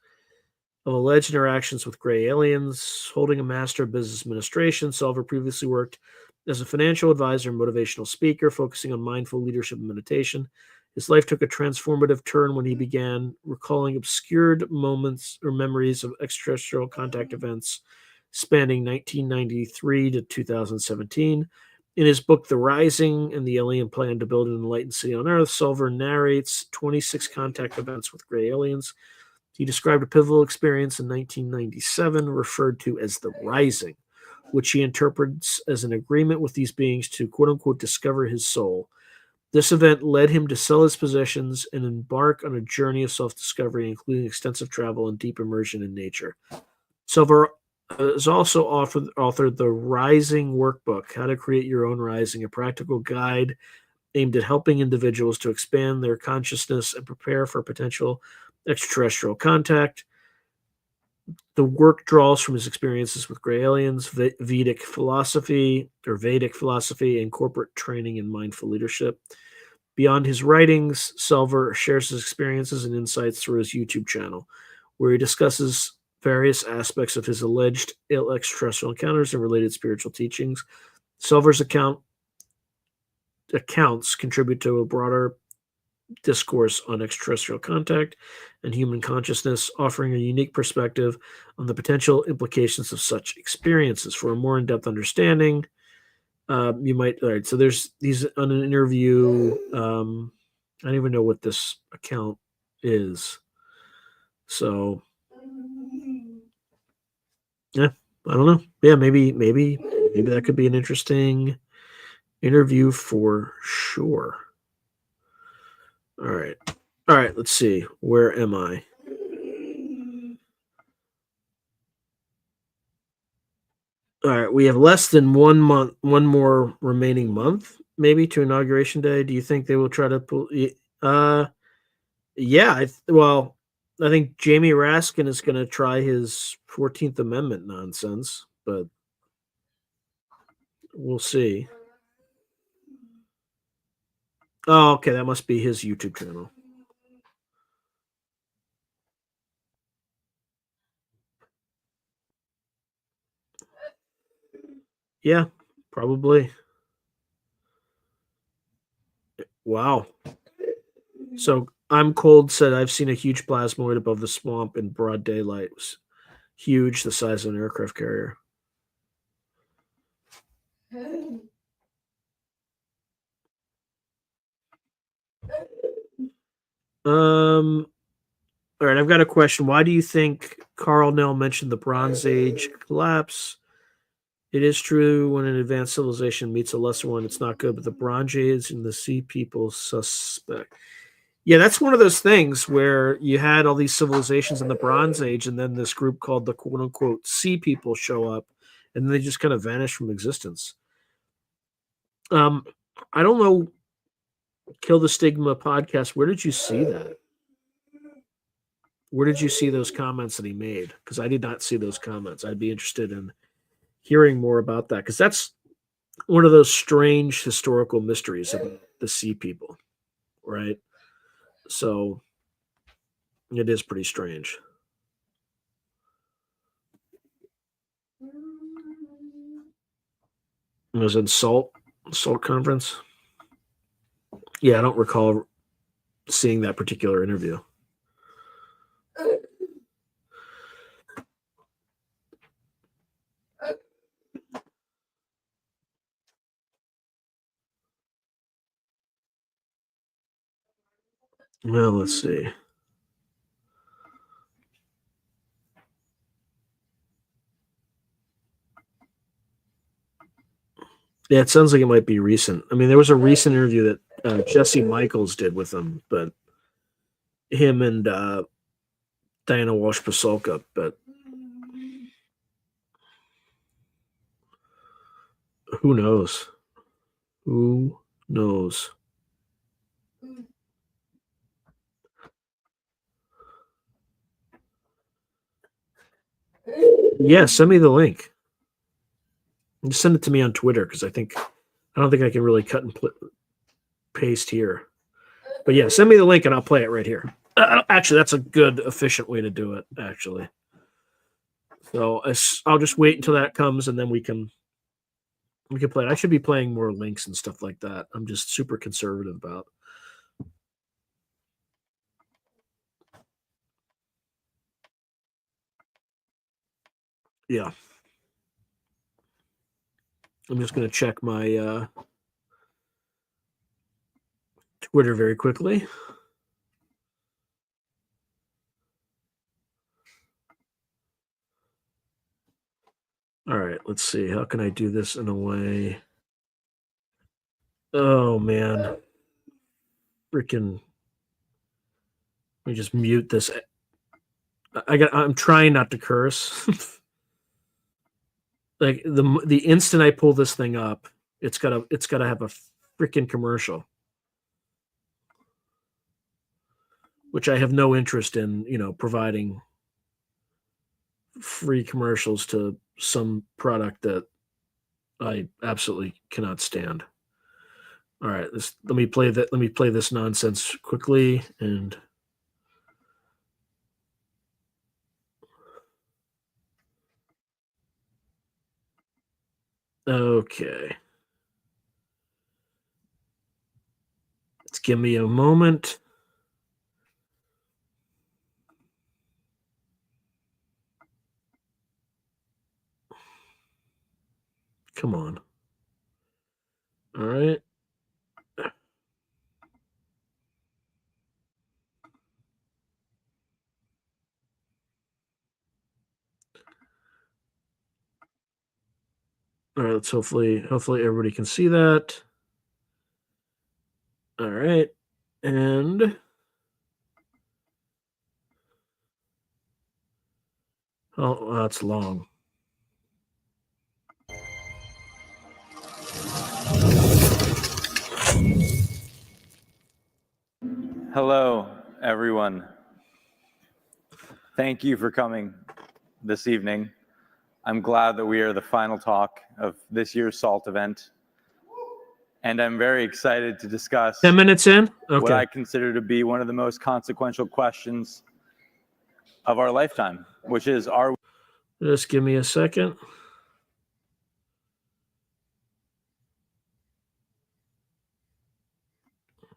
of alleged interactions with gray aliens. Holding a Master of Business Administration, Selver previously worked as a financial advisor and motivational speaker, focusing on mindful leadership and meditation. His life took a transformative turn when he began recalling obscured moments or memories of extraterrestrial contact events spanning 1993 to 2017. In his book, The Rising and the Alien Plan to Build an Enlightened City on Earth, Selver narrates 26 contact events with gray aliens. He described a pivotal experience in 1997 referred to as The Rising, which he interprets as an agreement with these beings to quote-unquote discover his soul. This event led him to sell his possessions and embark on a journey of self-discovery, including extensive travel and deep immersion in nature. Selver has also authored the Rising Workbook, How to Create Your Own Rising, a practical guide aimed at helping individuals to expand their consciousness and prepare for potential extraterrestrial contact. The work draws from his experiences with gray aliens, Vedic philosophy, and corporate training in mindful leadership. Beyond his writings, Selver shares his experiences and insights through his YouTube channel, where he discusses various aspects of his alleged extraterrestrial encounters and related spiritual teachings. Selver's accounts contribute to a broader discourse on extraterrestrial contact and human consciousness, offering a unique perspective on the potential implications of such experiences. For a more in-depth understanding, you might. All right, so he's on an interview. I don't even know what this account is. So, yeah, I don't know. Yeah, maybe that could be an interesting interview for sure. All right. Let's see. Where am I? All right, we have less than 1 month, one more remaining month, maybe to Inauguration Day. Do you think they will try to pull? Yeah. I think Jamie Raskin is going to try his 14th Amendment nonsense, but we'll see. Oh, okay, that must be his YouTube channel. Yeah, probably. Wow. So I'm Cold said I've seen a huge plasmoid above the swamp in broad daylight. It was huge, the size of an aircraft carrier. All right, I've got a question. Why do you think Carl Nell mentioned the Bronze Age collapse? It is true when an advanced civilization meets a lesser one, it's not good, but the Bronze Age and the Sea People suspect. Yeah, that's one of those things where you had all these civilizations in the Bronze Age, and then this group called the quote unquote Sea People show up, and they just kind of vanish from existence. I don't know. Kill the Stigma podcast. Where did you see that? Where did you see those comments that he made? Because I did not see those comments. I'd be interested in hearing more about that, because that's one of those strange historical mysteries about the Sea People, right? So it is pretty strange. It was in Salt Conference. Yeah, I don't recall seeing that particular interview. Well, let's see. Yeah, it sounds like it might be recent. I mean, there was a recent interview that Jesse Michaels did with him, but him and Diana Walsh-Pasulka, but who knows? Who knows? Yeah, send me the link. Just send it to me on Twitter, because I don't think I can really cut and paste here. But yeah, send me the link and I'll play it right here. Actually, that's a good, efficient way to do it, actually. So I'll just wait until that comes, and then we can play it. I should be playing more links and stuff like that. I'm just super conservative about. Yeah. I'm just going to check my Twitter very quickly. All right, let's see. How can I do this in a way? Oh, man. Freaking. Let me just mute this. I'm trying not to curse. Like the instant I pull this thing up, it's gotta have a freaking commercial, which I have no interest in, providing free commercials to some product that I absolutely cannot stand. All right, let me play this nonsense quickly, and okay. Let's give me a moment. Come on. All right. All right, let's hopefully everybody can see that. All right. And oh, that's long. Hello, everyone. Thank you for coming this evening. I'm glad that we are the final talk of this year's SALT event. And I'm very excited to discuss 10 minutes in? Okay. What I consider to be one of the most consequential questions of our lifetime, which is, just give me a second.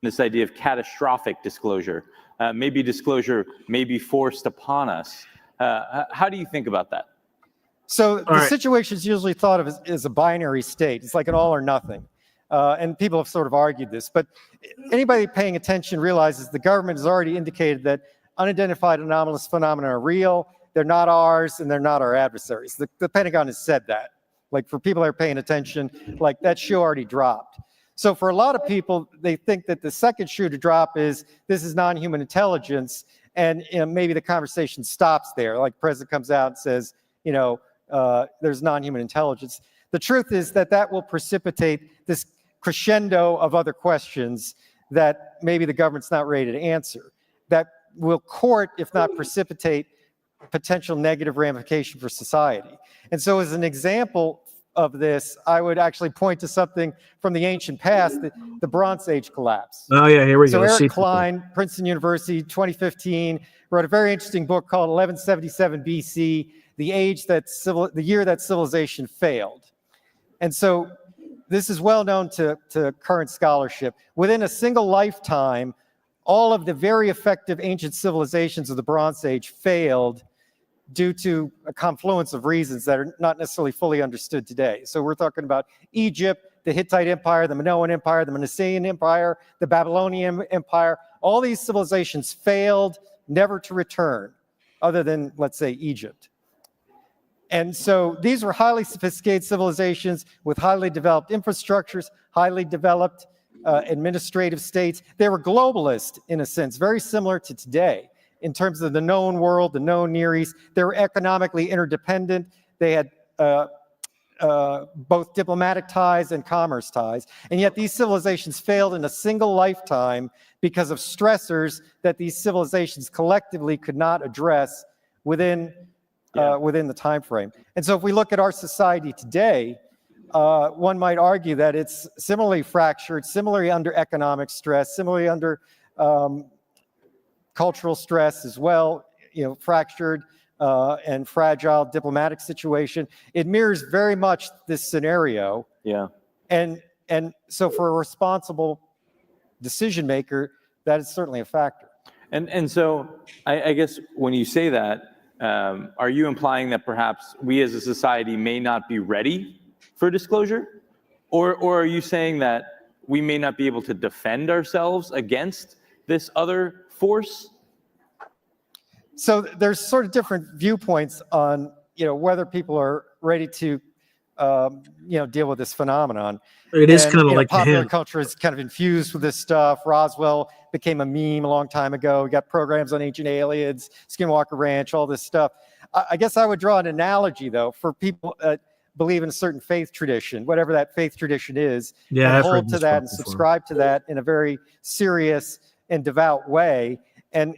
This idea of catastrophic disclosure, maybe disclosure may be forced upon us. How do you think about that? So the situation is usually thought of as a binary state. It's like an all or nothing. And people have sort of argued this, but anybody paying attention realizes the government has already indicated that unidentified anomalous phenomena are real, they're not ours, and they're not our adversaries. The Pentagon has said that. Like for people that are paying attention, like that shoe already dropped. So for a lot of people, they think that the second shoe to drop is this is non-human intelligence, and maybe the conversation stops there. Like the president comes out and says, there's non-human intelligence. The truth is that will precipitate this crescendo of other questions that maybe the government's not ready to answer, that will court, if not precipitate, potential negative ramification for society. And so as an example of this, I would actually point to something from the ancient past, the Bronze Age collapse. Oh yeah, here we go. So Eric Klein, Princeton University, 2015, wrote a very interesting book called 1177 BC, the year that civilization failed. And so this is well known to current scholarship. Within a single lifetime, all of the very effective ancient civilizations of the Bronze Age failed due to a confluence of reasons that are not necessarily fully understood today. So we're talking about Egypt, the Hittite Empire, the Minoan Empire, the Manasseh Empire, the Babylonian Empire. All these civilizations failed, never to return, other than, let's say, Egypt. And so these were highly sophisticated civilizations with highly developed infrastructures, highly developed administrative states. They were globalist, in a sense, very similar to today in terms of the known world, the known Near East. They were economically interdependent. They had both diplomatic ties and commerce ties. And yet these civilizations failed in a single lifetime because of stressors that these civilizations collectively could not address within the time frame. And so if we look at our society today, one might argue that it's similarly fractured, similarly under economic stress, similarly under cultural stress as well, fractured and fragile diplomatic situation. It mirrors very much this scenario. Yeah. And so for a responsible decision maker, that is certainly a factor. And so I guess when you say that, are you implying that perhaps we as a society may not be ready for disclosure? Or are you saying that we may not be able to defend ourselves against this other force? So there's sort of different viewpoints on, whether people are ready to, deal with this phenomenon. It is kind of like popular culture is kind of infused with this stuff. Roswell became a meme a long time ago. We got programs on ancient aliens, Skinwalker Ranch, all this stuff. I guess I would draw an analogy, though, for people that believe in a certain faith tradition, whatever that faith tradition is, and hold to that and subscribe to that in a very serious and devout way, and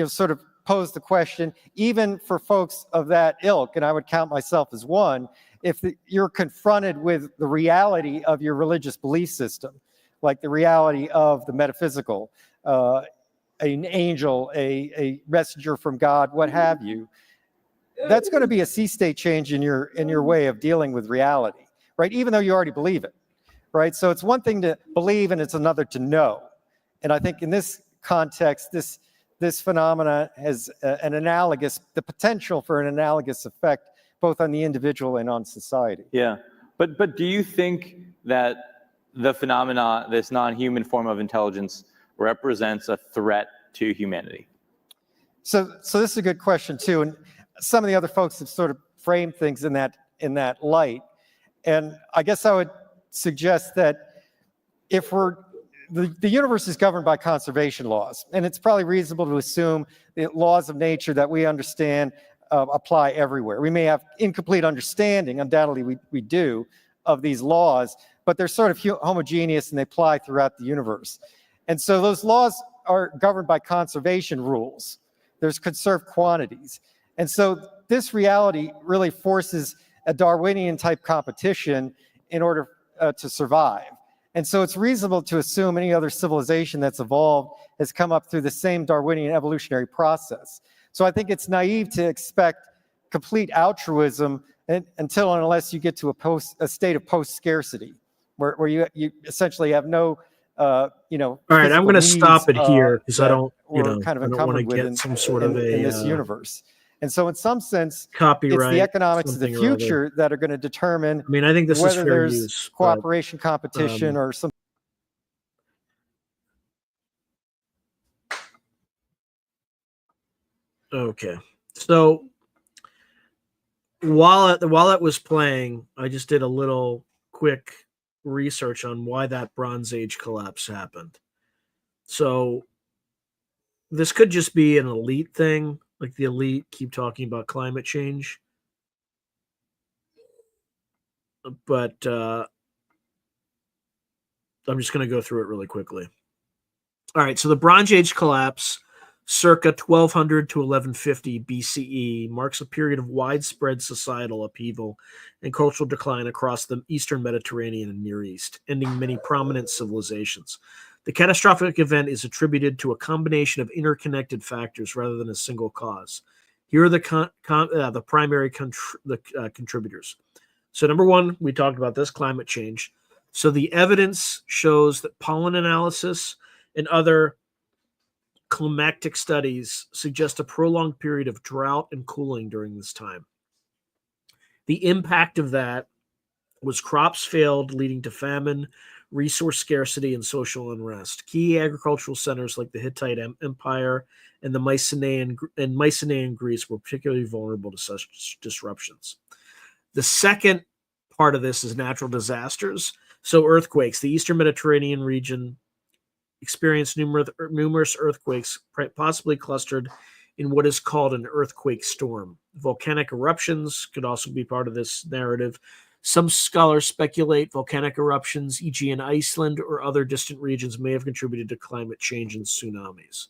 sort of pose the question, even for folks of that ilk, and I would count myself as one, if you're confronted with the reality of your religious belief system, like the reality of the metaphysical, an angel, a messenger from God, what have you, that's going to be a sea state change in your way of dealing with reality, right? Even though you already believe it, right? So it's one thing to believe and it's another to know. And I think in this context, this phenomena has the potential for an analogous effect, both on the individual and on society. Yeah, but do you think that the phenomena, this non-human form of intelligence, represents a threat to humanity? So this is a good question too, and some of the other folks have sort of framed things in that light. And I guess I would suggest that if the universe is governed by conservation laws, and it's probably reasonable to assume the laws of nature that we understand apply everywhere. We may have incomplete understanding, undoubtedly we do, of these laws, but they're sort of homogeneous and they apply throughout the universe. And so those laws are governed by conservation rules. There's conserved quantities. And so this reality really forces a Darwinian type competition in order to survive. And so it's reasonable to assume any other civilization that's evolved has come up through the same Darwinian evolutionary process. So I think it's naive to expect complete altruism until and unless you get to a state of post-scarcity, where you essentially have no, All right, I'm going to stop it here because I don't want to get some sort of in this universe. And so in some sense, copyright, it's the economics of the future that are going to determine I think this whether is fair there's use, cooperation, competition, or some. Okay. So while it was playing, I just did a little quick research on why that Bronze Age collapse happened. So this could just be an elite thing, like the elite keep talking about climate change. But I'm just going to go through it really quickly. All right, so the Bronze Age collapse, circa 1200 to 1150 BCE, marks a period of widespread societal upheaval and cultural decline across the Eastern Mediterranean and Near East, ending many prominent civilizations. The catastrophic event is attributed to a combination of interconnected factors rather than a single cause. Here are the primary contributors. So number one, we talked about this, climate change. So the evidence shows that pollen analysis and other climatic studies suggest a prolonged period of drought and cooling during this time. The impact of that was crops failed, leading to famine, resource scarcity, and social unrest. Key agricultural centers like the Hittite Empire and the Mycenaean Greece were particularly vulnerable to such disruptions. The second part of this is natural disasters. So earthquakes. The Eastern Mediterranean region experienced numerous earthquakes, possibly clustered in what is called an earthquake storm. Volcanic eruptions could also be part of this narrative. Some scholars speculate volcanic eruptions, e.g. in Iceland or other distant regions, may have contributed to climate change and tsunamis.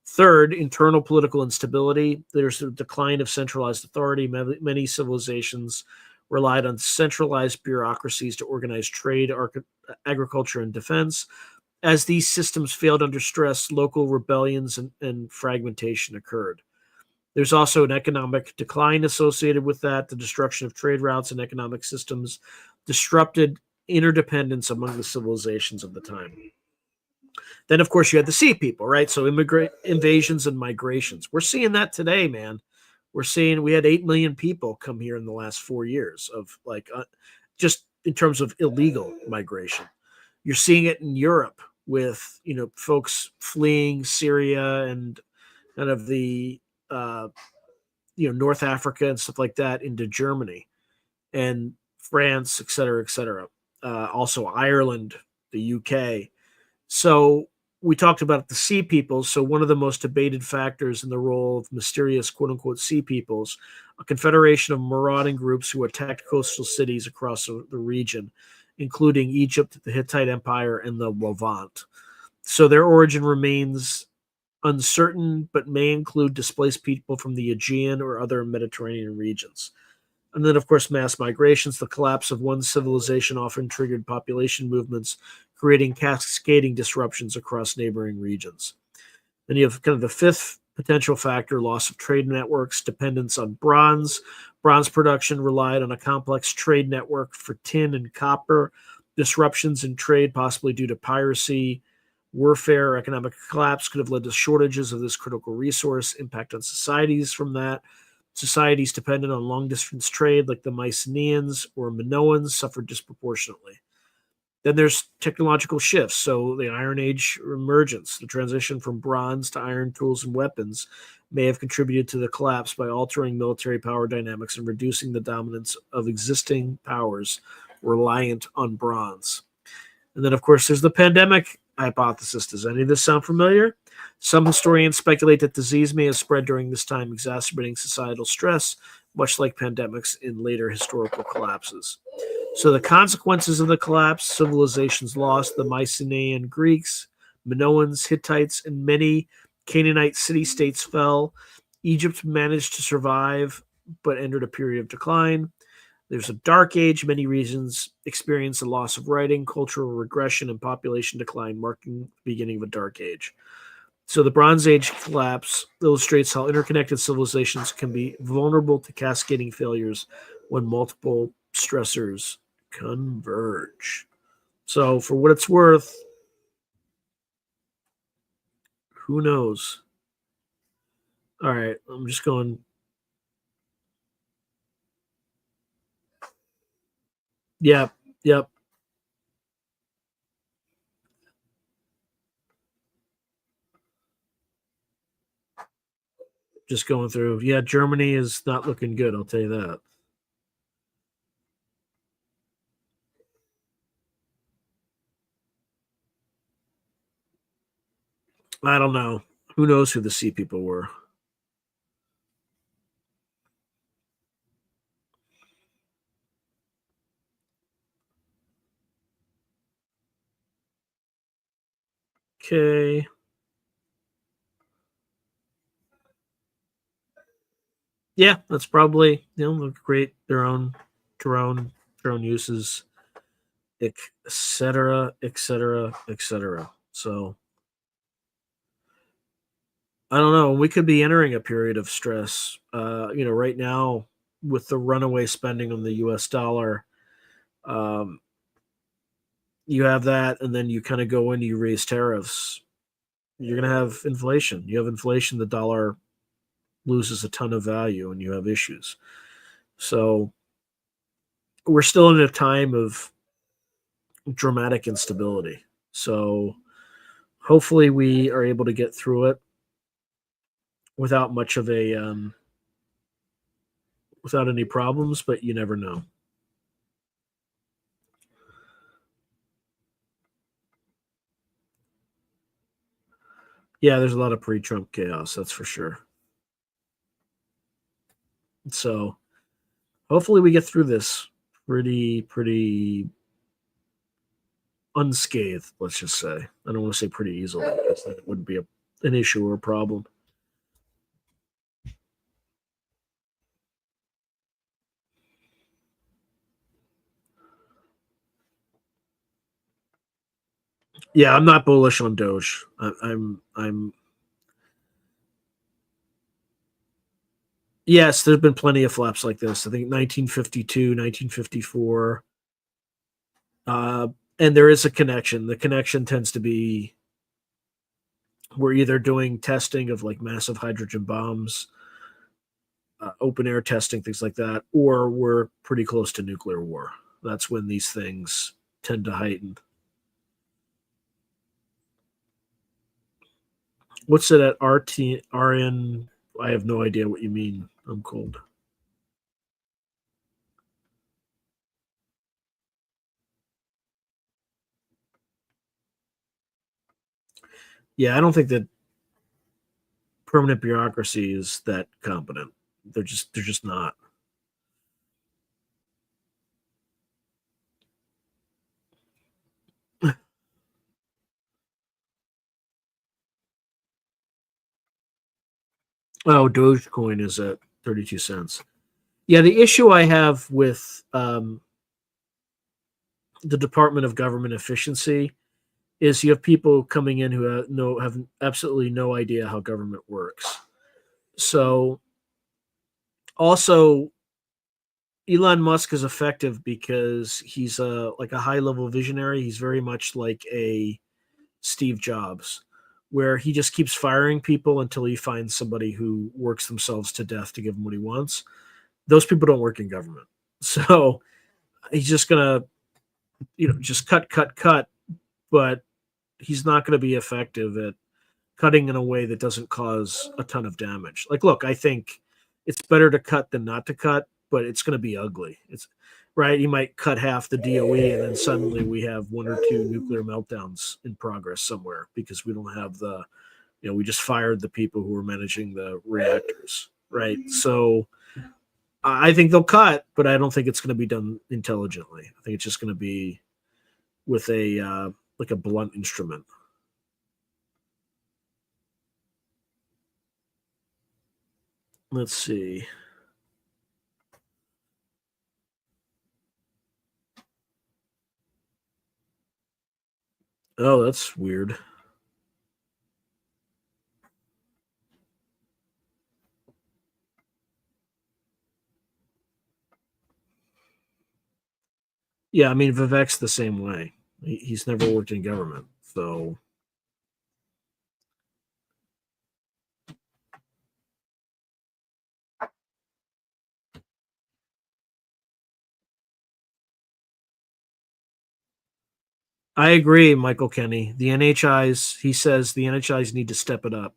Third, internal political instability. There's a decline of centralized authority. Many civilizations relied on centralized bureaucracies to organize trade, agriculture, and defense. As these systems failed under stress, local rebellions and fragmentation occurred. There's also an economic decline associated with that. The destruction of trade routes and economic systems disrupted interdependence among the civilizations of the time. Then, of course, you had the sea people, right? So invasions and migrations. We're seeing that today, man. We had 8 million people come here in the last 4 years of just in terms of illegal migration. You're seeing it in Europe with, folks fleeing Syria and kind of the, North Africa and stuff like that into Germany and France, et cetera, et cetera. Also Ireland, the UK. So we talked about the sea peoples. So one of the most debated factors in the role of mysterious quote unquote sea peoples, a confederation of marauding groups who attacked coastal cities across the region, including Egypt, the Hittite Empire, and the Levant. So their origin remains uncertain, but may include displaced people from the Aegean or other Mediterranean regions. And then, of course, mass migrations. The collapse of one civilization often triggered population movements, creating cascading disruptions across neighboring regions. Then you have kind of the fifth potential factor, loss of trade networks, dependence on bronze. Bronze production relied on a complex trade network for tin and copper. Disruptions in trade, possibly due to piracy, warfare, or economic collapse, could have led to shortages of this critical resource. Impact on societies from that. Societies dependent on long-distance trade, like the Mycenaeans or Minoans, suffered disproportionately. Then there's technological shifts. So the Iron Age emergence, the transition from bronze to iron tools and weapons, may have contributed to the collapse by altering military power dynamics and reducing the dominance of existing powers reliant on bronze. And then, of course, there's the pandemic hypothesis. Does any of this sound familiar? Some historians speculate that disease may have spread during this time, exacerbating societal stress, much like pandemics in later historical collapses. So the consequences of the collapse: civilizations lost, the Mycenaean Greeks, Minoans, Hittites, and many Canaanite city-states fell. Egypt managed to survive, but entered a period of decline. There's a dark age. Many regions experienced a loss of writing, cultural regression, and population decline, marking the beginning of a dark age. So the Bronze Age collapse illustrates how interconnected civilizations can be vulnerable to cascading failures when multiple stressors converge. So for what it's worth, who knows? All right, I'm just going. Yep. Just going through. Yeah, Germany is not looking good, I'll tell you that. I don't know. Who knows who the sea people were? Okay. Yeah, that's probably, they'll create their own uses, etc., etc., etc. So I don't know. We could be entering a period of stress. Right now with the runaway spending on the U.S. dollar, um, you have that, and then you kind of go in, you raise tariffs. You're going to have inflation. You have inflation, the dollar loses a ton of value, and you have issues. So we're still in a time of dramatic instability. So hopefully we are able to get through it without much of a without any problems, but you never know. Yeah, there's a lot of pre-Trump chaos, that's for sure. So hopefully we get through this pretty unscathed, let's just say. I don't want to say pretty easily, because that would be an issue or a problem. Yeah, I'm not bullish on Doge. I'm Yes, there's been plenty of flaps like this. I think 1952, 1954. And there is a connection. The connection tends to be we're either doing testing of like massive hydrogen bombs, open air testing, things like that, or we're pretty close to nuclear war. That's when these things tend to heighten. What's it at RN? I have no idea what you mean. I'm cold. Yeah, I don't think that permanent bureaucracy is that competent. They're just not. Oh, Dogecoin is at 32 cents. Yeah, the issue I have with the Department of Government Efficiency is you have people coming in who have absolutely no idea how government works. So also Elon Musk is effective because he's like a high level visionary. He's very much like a Steve Jobs, where he just keeps firing people until he finds somebody who works themselves to death to give him what he wants. Those people don't work in government. So he's just gonna, just cut, but he's not going to be effective at cutting in a way that doesn't cause a ton of damage. Like, look, I think it's better to cut than not to cut, but it's going to be ugly. It's right. You might cut half the DOE, and then suddenly we have one or two nuclear meltdowns in progress somewhere because we don't have we just fired the people who were managing the reactors, right? So I think they'll cut, but I don't think it's going to be done intelligently. I think it's just going to be with a like a blunt instrument. Let's see. Oh, that's weird. Yeah, I mean Vivek's the same way. He's never worked in government, so I agree, Michael Kenny. The NHIs, he says the NHIs need to step it up.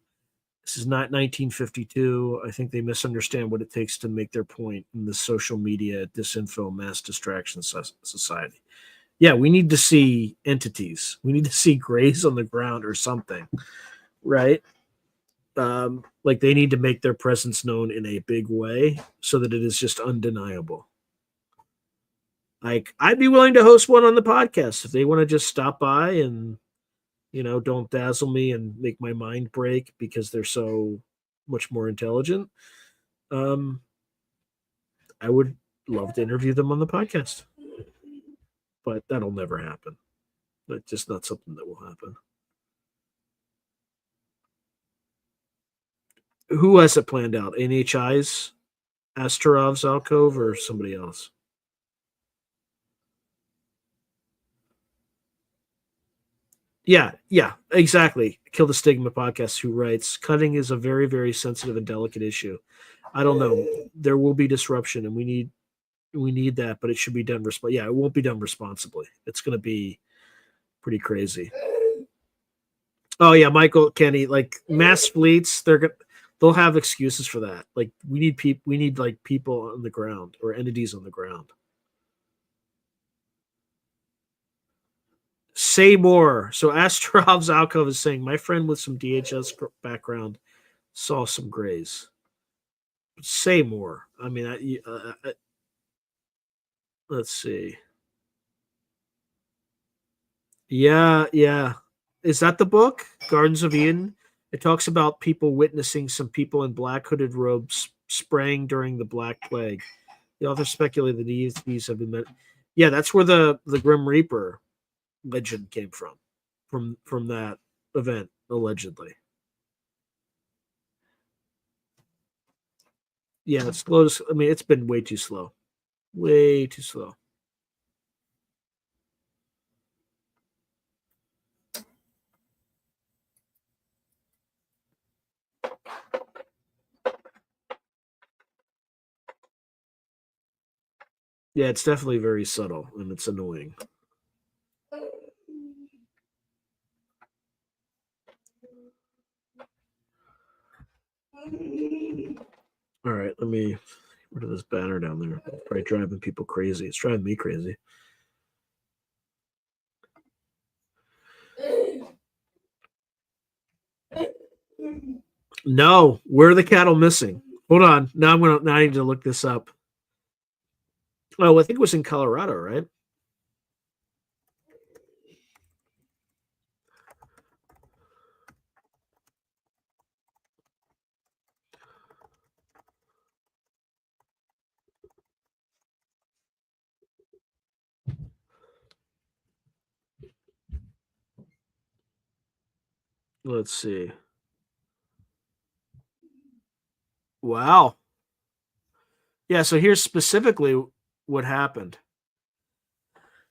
This is not 1952. I think they misunderstand what it takes to make their point in the social media disinfo mass distraction society. Yeah, we need to see entities. We need to see grays on the ground or something right? Like they need to make their presence known in a big way so that it is just undeniable. Like I'd be willing to host one on the podcast if they want to just stop by and don't dazzle me and make my mind break because they're so much more intelligent. I would love to interview them on the podcast, but that'll never happen. That's just not something that will happen. Who has it planned out? NHI's Astarov's alcove or somebody else? Yeah, exactly. Kill the Stigma podcast, who writes, cutting is a very, very sensitive and delicate issue. I don't know. There will be disruption and we need that, but it should be done it won't be done responsibly. It's going to be pretty crazy. Oh yeah, Michael Kenny, like mass fleets, they'll have excuses for that. Like we need like people on the ground or entities on the ground. Say more. So Astrov's alcove is saying, my friend with some DHS background saw some grays. Say more. I mean, let's see. Yeah. Is that the book, Gardens of Eden? It talks about people witnessing some people in black hooded robes spraying during the Black Plague. The author speculated that these have been met. Yeah, that's where the Grim Reaper legend came from that event, allegedly. Yeah, it's slow. I mean, it's been way too slow. Way too slow. Yeah, it's definitely very subtle and it's annoying. All right, let me get rid of this banner down there. It's probably driving people crazy. It's driving me crazy. No, where are the cattle missing? Hold on. Now I need to look this up. Oh, I think it was in Colorado, right? Let's see. Wow. Yeah, so here's specifically what happened.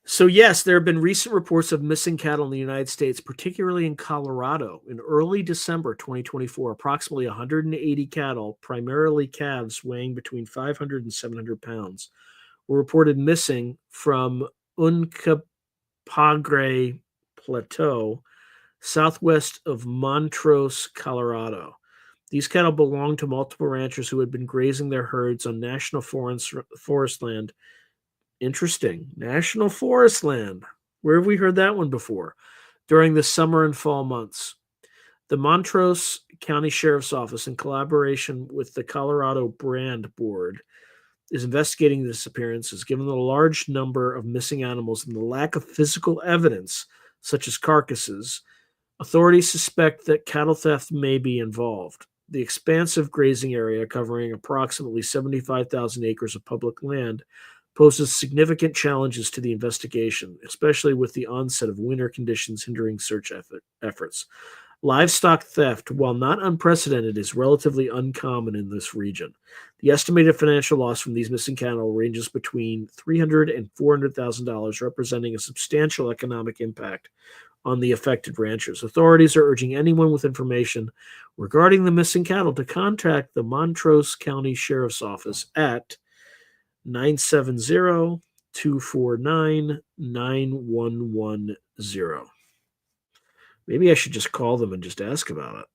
So, yes, there have been recent reports of missing cattle in the United States, particularly in Colorado. In early December 2024, approximately 180 cattle, primarily calves weighing between 500 and 700 pounds, were reported missing from Uncompahgre Plateau, southwest of Montrose, Colorado. These cattle belonged to multiple ranchers who had been grazing their herds on national forest land. Interesting. National forest land. Where have we heard that one before? During the summer and fall months. The Montrose County Sheriff's Office, in collaboration with the Colorado Brand Board, is investigating the disappearances. Given the large number of missing animals and the lack of physical evidence, such as carcasses, authorities suspect that cattle theft may be involved. The expansive grazing area, covering approximately 75,000 acres of public land, poses significant challenges to the investigation, especially with the onset of winter conditions hindering search efforts. Livestock theft, while not unprecedented, is relatively uncommon in this region. The estimated financial loss from these missing cattle ranges between $300,000 and $400,000, representing a substantial economic impact on the affected ranchers. Authorities are urging anyone with information regarding the missing cattle to contact the Montrose County Sheriff's Office at 970-249-9110. Maybe I should just call them and just ask about it.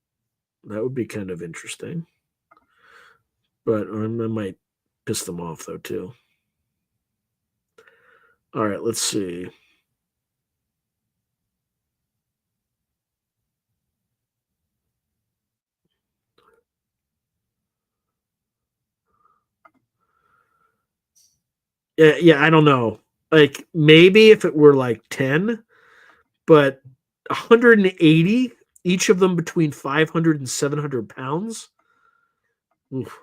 That would be kind of interesting. But I might piss them off, though, too. All right, let's see. Let's Yeah, I don't know. Like maybe if it were like 10, but 180, each of them between 500 and 700 pounds. Oof.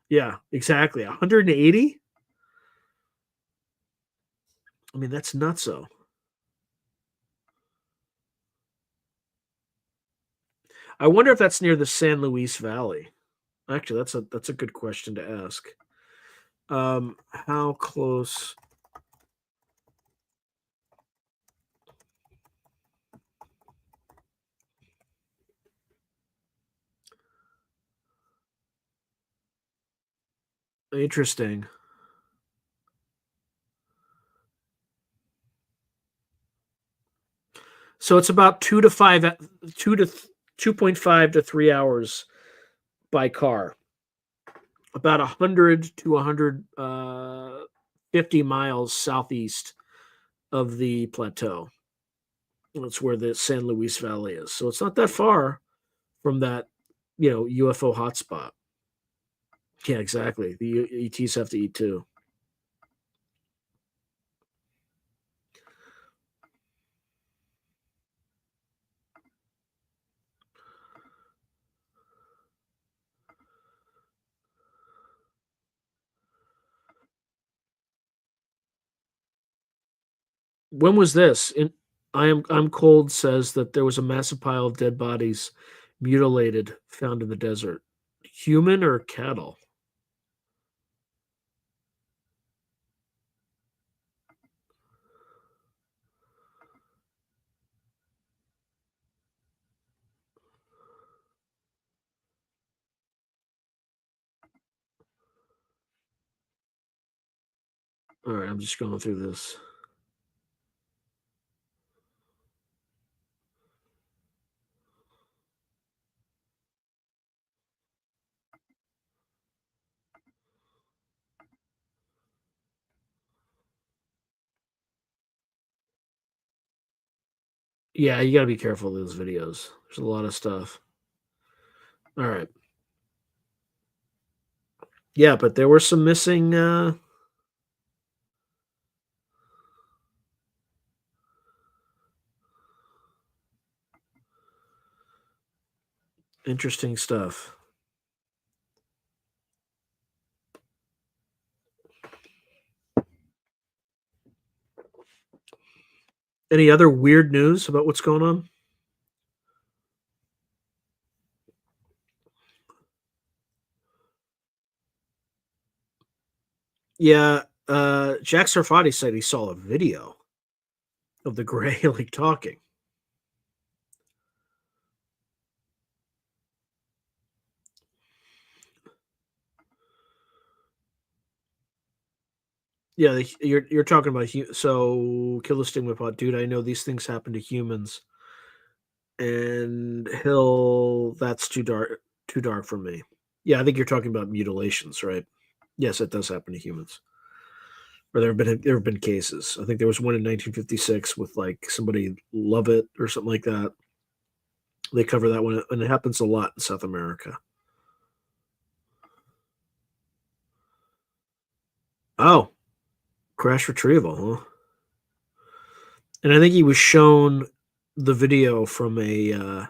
Yeah, exactly. 180. I mean, that's nutso. I wonder if that's near the San Luis Valley. Actually, that's a good question to ask. How close? Interesting. So it's about 2.5 to 3 hours by car. About 100 to 150 miles southeast of the plateau. That's where the San Luis Valley is. So it's not that far from that, UFO hotspot. Yeah, exactly. The ETs have to eat too. When was this? I'm cold says that there was a massive pile of dead bodies, mutilated, found in the desert. Human or cattle? All right, I'm just going through this. Yeah, you got to be careful of those videos. There's a lot of stuff. All right. Yeah, but there were some missing interesting stuff. Any other weird news about what's going on? Yeah, Jack Sarfati said he saw a video of the gray alien talking. Yeah, you're talking about so Kill the Stigma Pod, dude. I know these things happen to humans, and Hill. That's too dark for me. Yeah, I think you're talking about mutilations, right? Yes, it does happen to humans. Or there have been cases. I think there was one in 1956 with like somebody Lovett or something like that. They cover that one, and it happens a lot in South America. Oh, crash retrieval, huh? And I think he was shown the video from a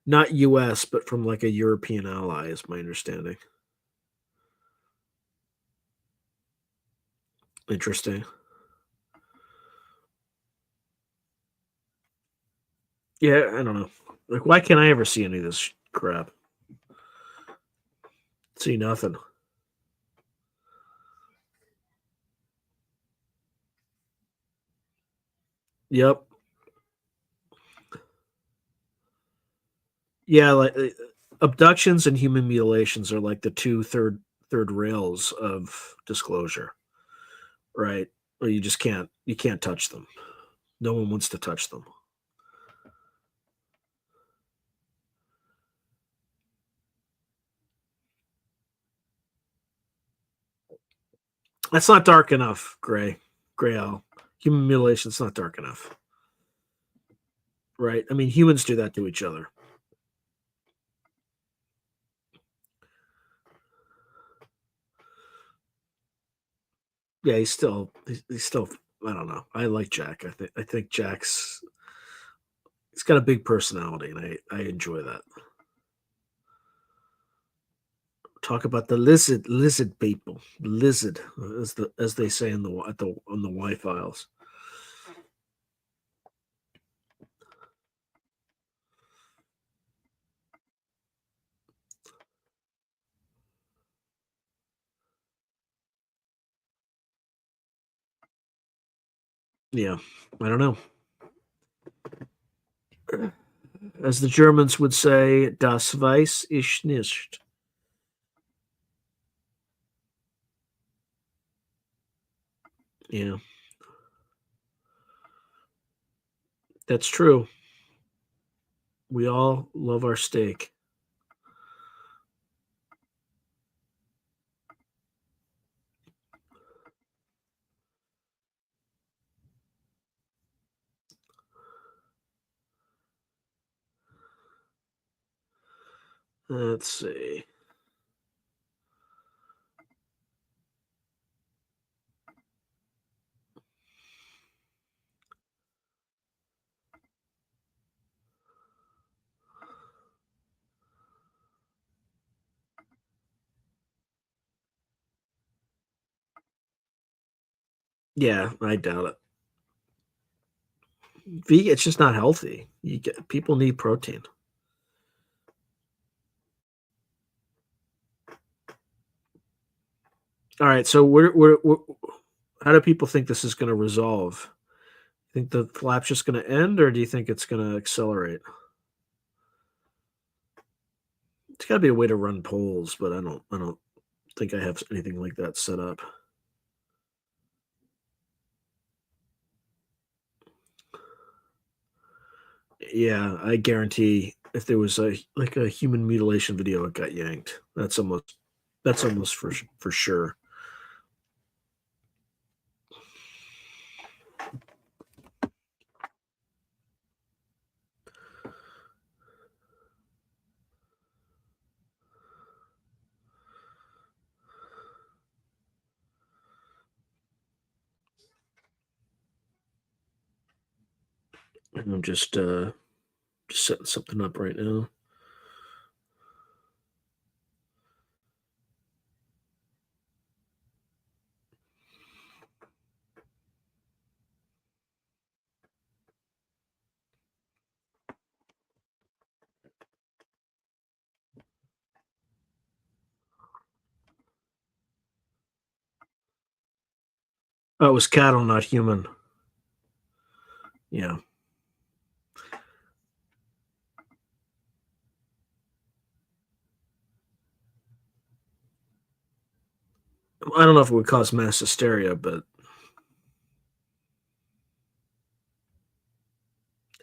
not U.S. but from like a European ally, is my understanding. Interesting. Yeah, I don't know. Like, why can't I ever see any of this crap? See nothing. Yep. Yeah, like abductions and human mutilations are like the third rails of disclosure, right? Or you can't touch them. No one wants to touch them. That's not dark enough, Gray Owl. Human mutilation's not dark enough, right? I mean, humans do that to each other. Yeah, he's still. I don't know. I like Jack. I think Jack's. He's got a big personality, and I enjoy that. Talk about the lizard people, lizard, as they say on the Y files. Yeah, I don't know. As the Germans would say, das weiß ich nicht. Yeah, that's true. We all love our steak. Let's see. Yeah, I doubt it. Vegan, it's just not healthy. People need protein. All right, so how do people think this is going to resolve? Think the collapse just going to end, or do you think it's going to accelerate? It's got to be a way to run polls, but I don't think I have anything like that set up. Yeah, I guarantee if there was a human mutilation video, it got yanked. That's almost for sure. And I'm just setting something up right now. Oh, it was cattle, not human. Yeah. I don't know if it would cause mass hysteria, but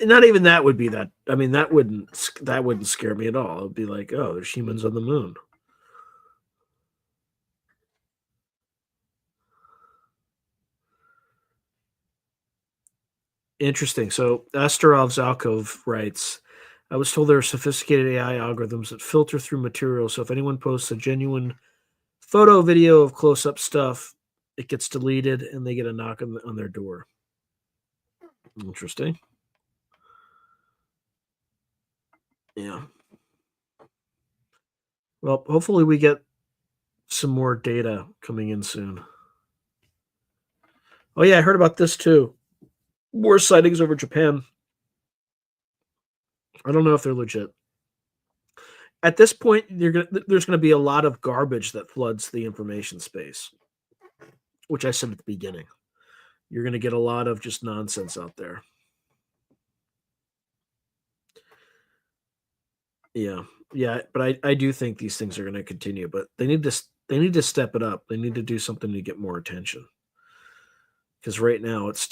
not even that would be that. I mean, that wouldn't scare me at all. It would be like, oh, there's humans on the moon. Interesting. So Astarov's Alcove writes, I was told there are sophisticated AI algorithms that filter through material. So if anyone posts a genuine photo, video of close-up stuff, it gets deleted and they get a knock on their door. Interesting. Yeah. Well, hopefully we get some more data coming in soon. Oh yeah, I heard about this too. More sightings over Japan. I don't know if they're legit. At this point, there's going to be a lot of garbage that floods the information space, which I said at the beginning. You're going to get a lot of just nonsense out there. Yeah, but I do think these things are going to continue, but they need to step it up. They need to do something to get more attention. Because right now it's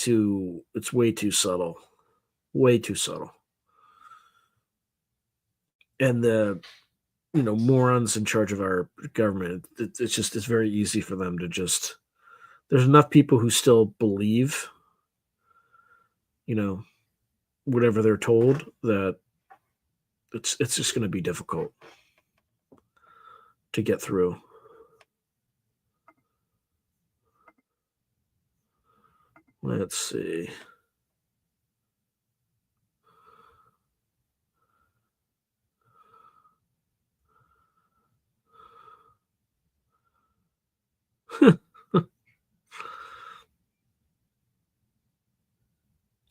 way too subtle, way too subtle, and the morons in charge of our government. It's very easy for them to just. There's enough people who still believe, whatever they're told, that it's just going to be difficult to get through. Let's see.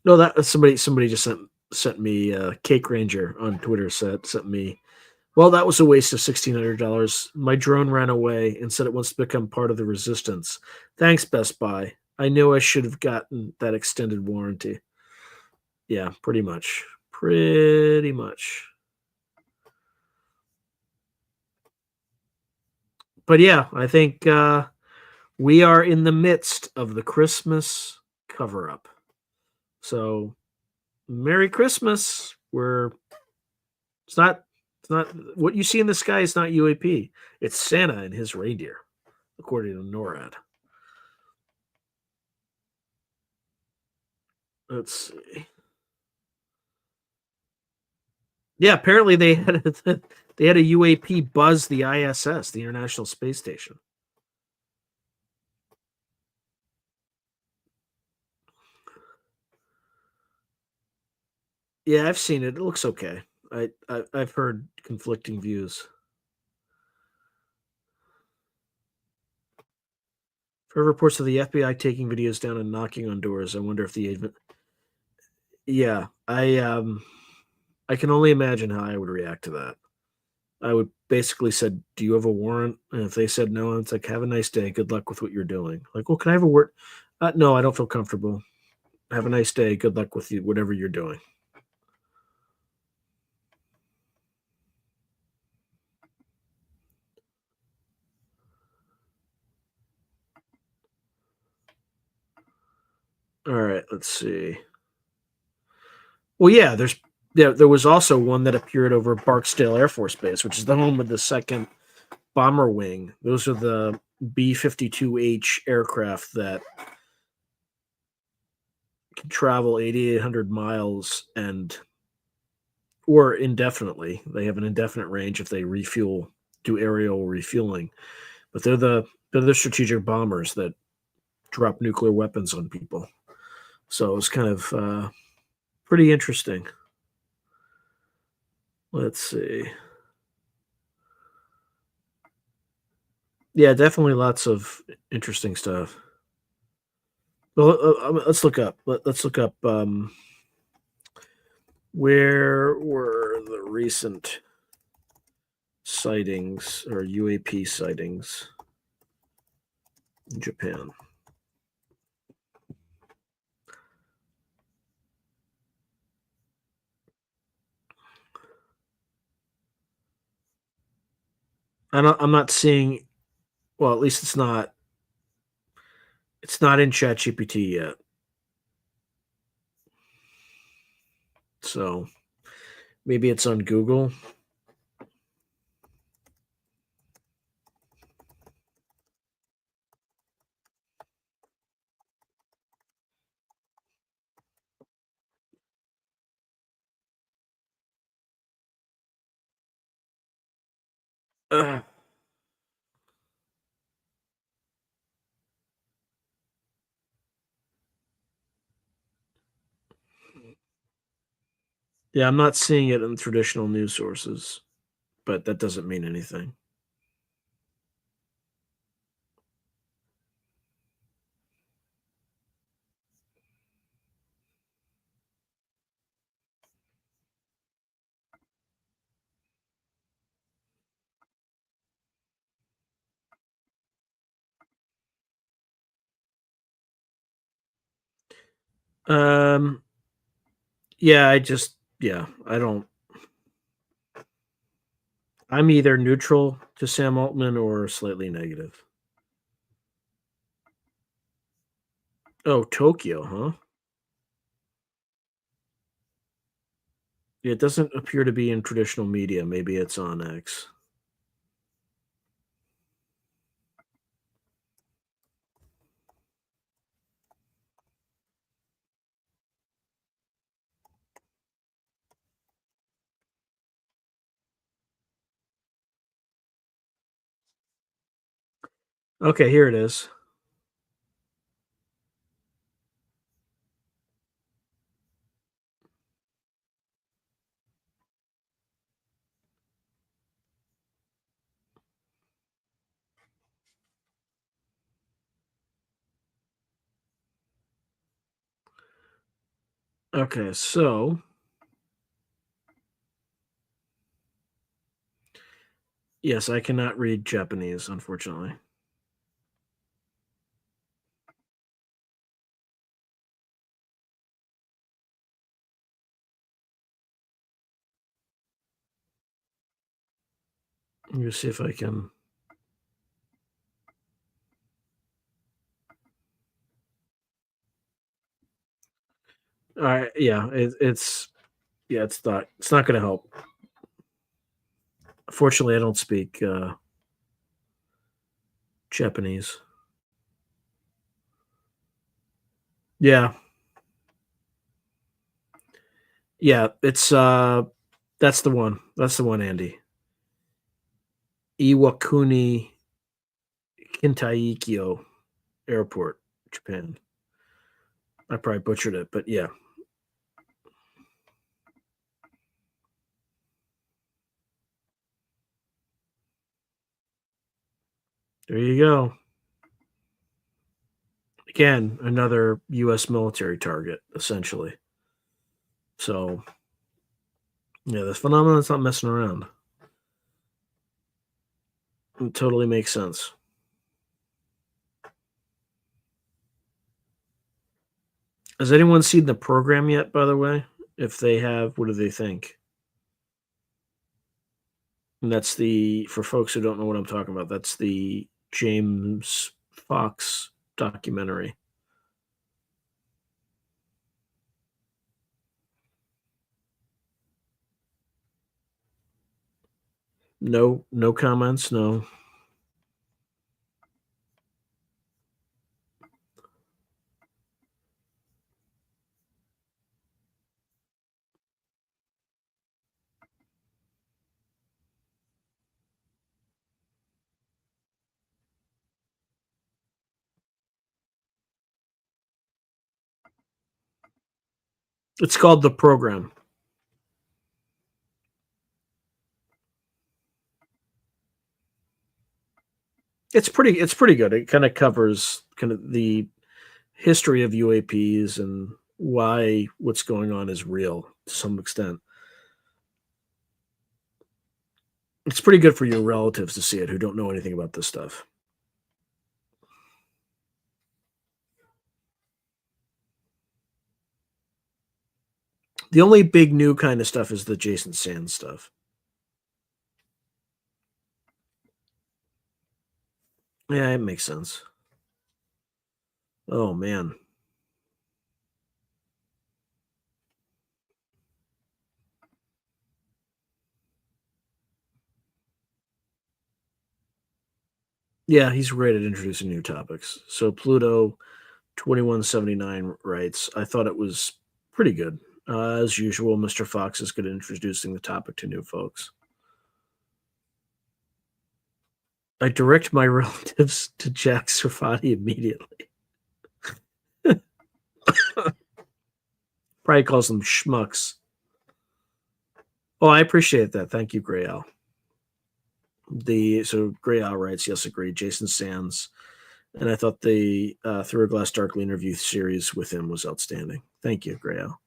No, that somebody just sent me Cake Ranger on Twitter sent me. Well, that was a waste of $1,600. My drone ran away and said it wants to become part of the resistance. Thanks, Best Buy. I knew I should have gotten that extended warranty. Yeah, pretty much. Pretty much. But yeah, I think we are in the midst of the Christmas cover up. So, Merry Christmas. It's not what you see in the sky is not UAP. It's Santa and his reindeer, according to NORAD. Let's see. Yeah, apparently they had they had a UAP buzz the ISS, the International Space Station. Yeah, I've seen it. It looks okay. I've heard conflicting views. For reports of the FBI taking videos down and knocking on doors. I wonder if the agent. Yeah, I can only imagine how I would react to that. I would basically said, "Do you have a warrant?" And if they said no, it's like, "Have a nice day. Good luck with what you're doing." Like, "Well, can I have a word?" No, I don't feel comfortable. Have a nice day. Good luck with you, whatever you're doing. All right, let's see. Well, yeah, there was also one that appeared over Barksdale Air Force Base, which is the home of the second bomber wing. Those are the B-52H aircraft that can travel 8,800 miles or indefinitely. They have an indefinite range if they do aerial refueling. But they're the strategic bombers that drop nuclear weapons on people. So it's kind of pretty interesting. Let's see. Yeah, definitely lots of interesting stuff. Well, let's look up. Let's look up. Where were the recent sightings or UAP sightings in Japan? I'm not seeing. Well, at least it's not. It's not in ChatGPT yet. So maybe it's on Google. Uh, yeah, I'm not seeing it in traditional news sources, but that doesn't mean anything. Um, yeah, I don't. I'm either neutral to Sam Altman or slightly negative. Oh, Tokyo, huh? Yeah, it doesn't appear to be in traditional media. Maybe it's on X. Okay, here it is. Okay, so yes, I cannot read Japanese, unfortunately. Let me see if I can. All right, yeah, it's it's not going to help. Fortunately, I don't speak Japanese. Yeah, yeah, it's that's the one. That's the one, Andy. Iwakuni Kintaikyo Airport, Japan. I probably butchered it, but yeah. There you go. Again, another U.S. military target, essentially. So, yeah, this phenomenon's not messing around. It totally makes sense. Has anyone seen the program yet, by the way? If they have, what do they think? And that's for folks who don't know what I'm talking about, that's the James Fox documentary. No comments, no. It's called The Program. It's pretty good. It kind of covers kind of the history of UAPs and why what's going on is real to some extent. It's pretty good for your relatives to see it who don't know anything about this stuff. The only big new kind of stuff is the Jason Sands stuff. Yeah, it makes sense. Oh man. Yeah, he's great at introducing new topics. So Pluto 2179 writes, I thought it was pretty good. As usual, Mr. Fox is good at introducing the topic to new folks. I direct my relatives to Jack Serfati immediately. Probably calls them schmucks. Oh, I appreciate that. Thank you, Gray Al. So Gray Al writes, yes, agreed. Jason Sands, and I thought the Through a Glass Darkly interview series with him was outstanding. Thank you, Gray Al.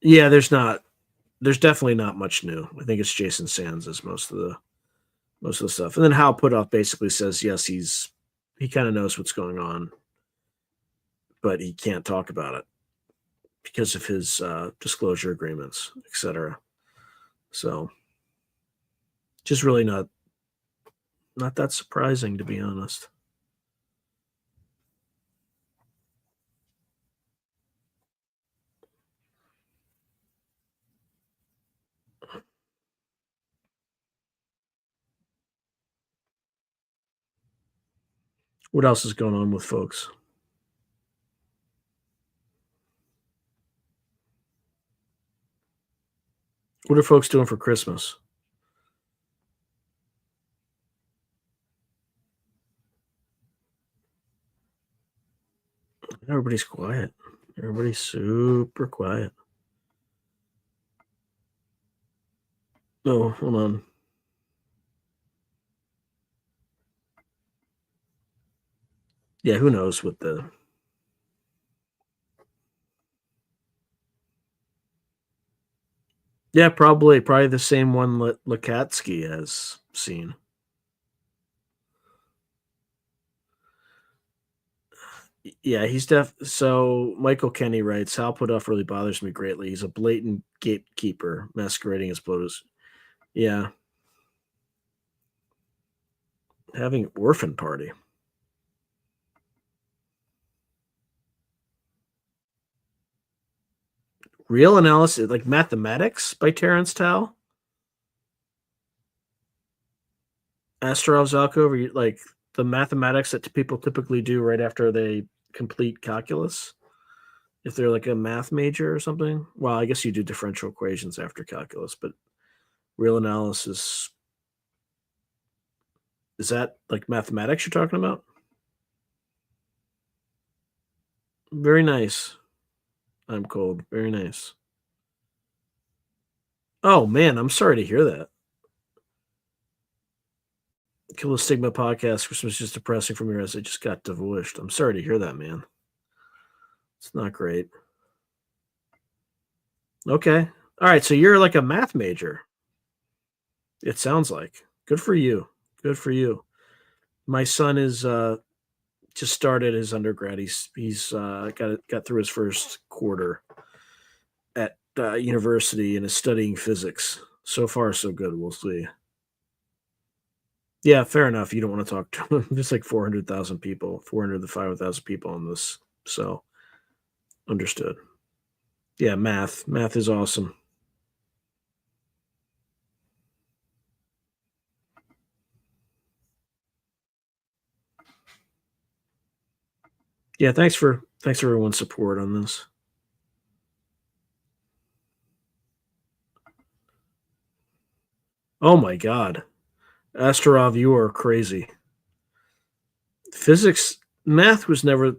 Yeah, there's definitely not much new. I think it's Jason Sands as most of the stuff, and then Hal Puthoff basically says yes, he kind of knows what's going on, but he can't talk about it because of his disclosure agreements, etc. So, just really not that surprising, to be honest. What else is going on with folks? What are folks doing for Christmas? Everybody's quiet. Everybody's super quiet. Oh, hold on. Yeah, who knows what the Yeah, probably the same one Lakatsky has seen. Yeah, he's so Michael Kenny writes, Hal Puthoff really bothers me greatly. He's a blatant gatekeeper masquerading as POTUS. Yeah. Having orphan party. Real analysis, like mathematics by Terence Tao. Astrov Zalkov, like the mathematics that people typically do right after they complete calculus. If they're like a math major or something. Well, I guess you do differential equations after calculus, but real analysis, is that like mathematics you're talking about? Very nice. I'm cold. Very nice. Oh man, I'm sorry to hear that. Kill the Stigma podcast. Christmas is just depressing for me as I just got divorced. I'm sorry to hear that, man. It's not great. Okay. All right. So you're like a math major. It sounds like. Good for you. Good for you. My son is just started his undergrad. He's got through his first quarter at university and is studying physics. So far, so good. We'll see. Yeah, fair enough. You don't want to talk to him. There's like 400,000 people, 400 to 500,000 people on this. So understood. Yeah, math is awesome. Yeah, thanks for everyone's support on this. Oh my God, Astrov, you are crazy. Physics, math was never.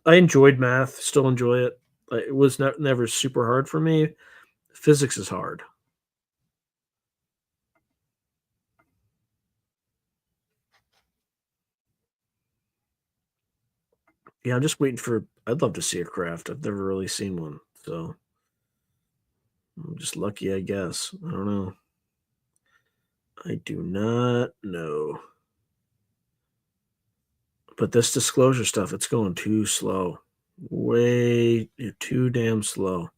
I enjoyed math, still enjoy it. It was never super hard for me. Physics is hard. Yeah, I'm just waiting for. I'd love to see a craft. I've never really seen one, so I'm just lucky, I guess. I don't know. I do not know. But this disclosure stuff, it's going too slow. Way too damn slow.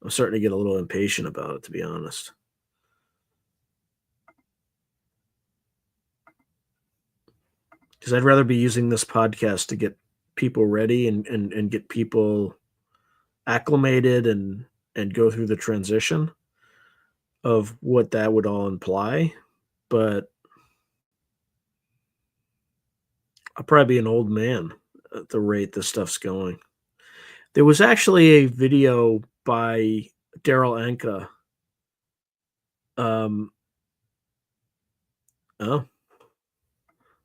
I'm starting to get a little impatient about it, to be honest. Because I'd rather be using this podcast to get people ready and get people acclimated and go through the transition of what that would all imply. But I'll probably be an old man at the rate this stuff's going. There was actually a video by Daryl Anka. Oh,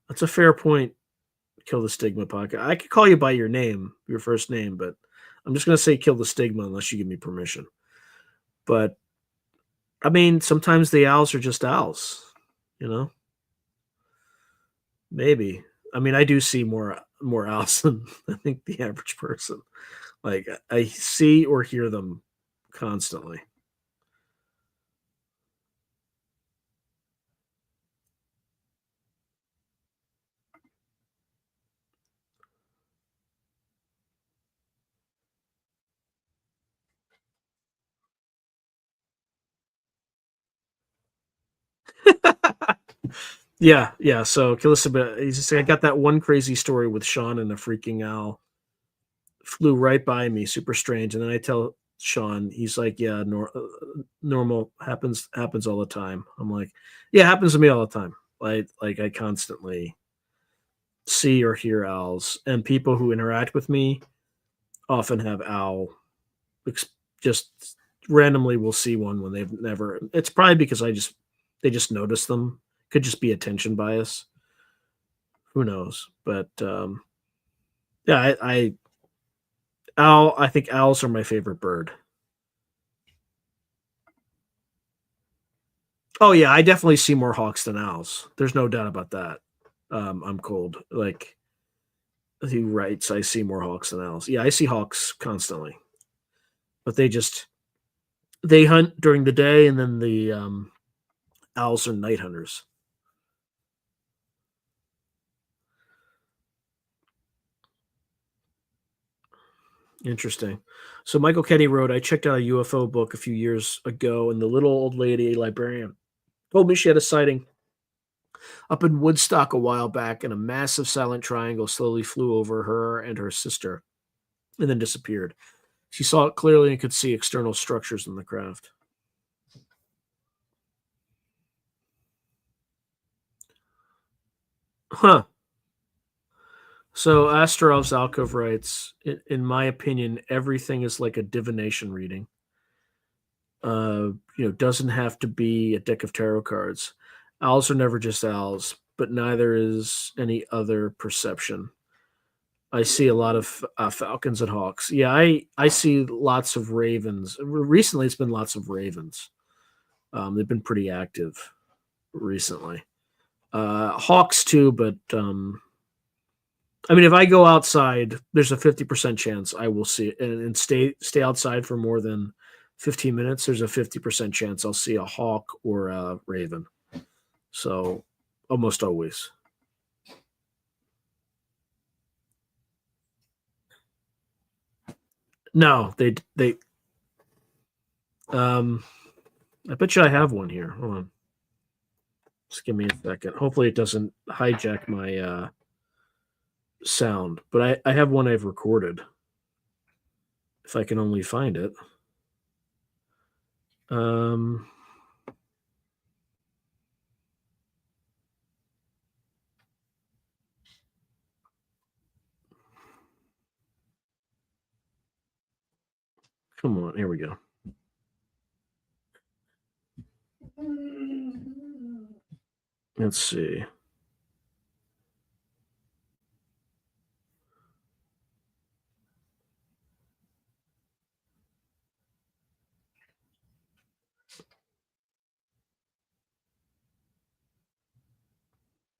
that's a fair point. Kill the Stigma podcast. I could call you by your name, your first name, but I'm just going to say Kill the Stigma unless you give me permission. But I mean, sometimes the owls are just owls, you know? Maybe. I mean, I do see more owls than I think the average person. Like I see or hear them constantly. Yeah. So Killisabeth, he's just I got that one crazy story with Sean and the freaking owl. Flew right by me, super strange. And then I tell Sean, he's like, "Yeah, normal happens all the time." I'm like, "Yeah, happens to me all the time." Like I constantly see or hear owls, and people who interact with me often have owl. Just randomly will see one when they've never. It's probably because they just notice them. Could just be attention bias. Who knows? But yeah, I think owls are my favorite bird. Oh yeah, I definitely see more hawks than owls. There's no doubt about that. I'm cold. Like he writes, I see more hawks than owls. Yeah, I see hawks constantly, but they just They hunt during the day, and then the owls are night hunters. Interesting. So Michael Kenny wrote, I checked out a UFO book a few years ago, and the little old lady librarian told me she had a sighting up in Woodstock a while back, and a massive silent triangle slowly flew over her and her sister and then disappeared. She saw it clearly and could see external structures in the craft. Huh. So Astarov's Alcove writes, in my opinion, everything is like a divination reading. Doesn't have to be a deck of tarot cards. Owls are never just owls, but neither is any other perception. I see a lot of falcons and hawks. Yeah, I see lots of ravens. Recently, it's been lots of ravens. They've been pretty active recently. Hawks too, but if I go outside, there's a 50% chance I will see it, and stay outside for more than 15 minutes. There's a 50% chance I'll see a hawk or a raven. So almost always. No, they I bet you I have one here. Hold on. Just give me a second. Hopefully it doesn't hijack my sound, but I have one I've recorded. If I can only find it. Come on, here we go. Let's see.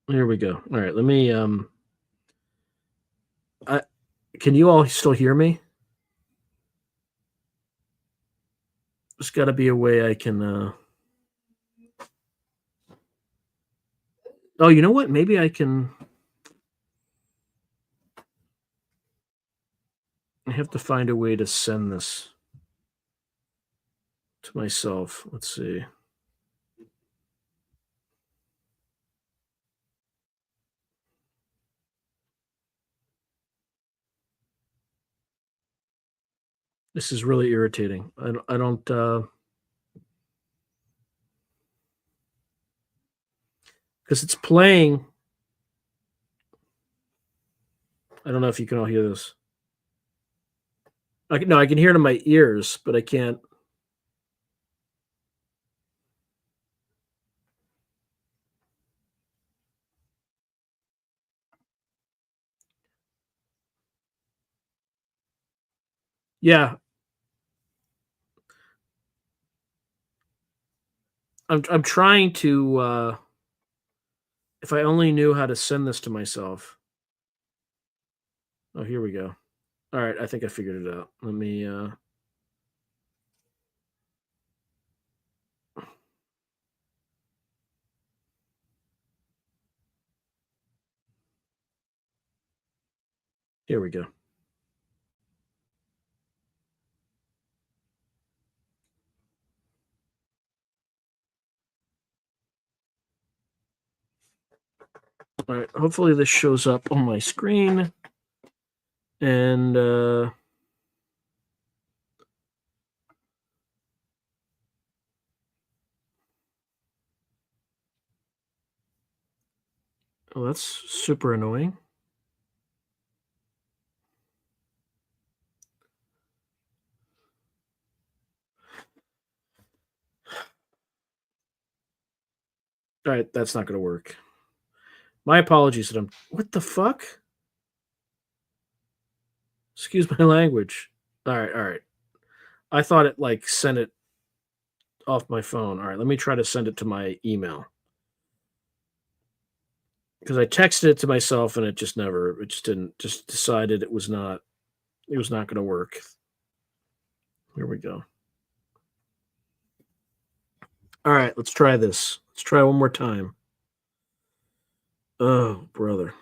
Here we go. All right, let me can you all still hear me? There's got to be a way I can Oh, you know what? Maybe I can I have to find a way to send this to myself. Let's see. This is really irritating. I don't because it's playing. I don't know if you can all hear this. I can hear it in my ears, but I can't. Yeah. I'm trying to if I only knew how to send this to myself. Oh, here we go. All right, I think I figured it out. Let me here we go. All right, hopefully this shows up on my screen. And oh, that's super annoying. All right, that's not going to work. My apologies that what the fuck? Excuse my language. All right. I thought it sent it off my phone. All right, let me try to send it to my email. Because I texted it to myself and it just decided it was not going to work. Here we go. All right, let's try this. Let's try one more time. Oh, brother.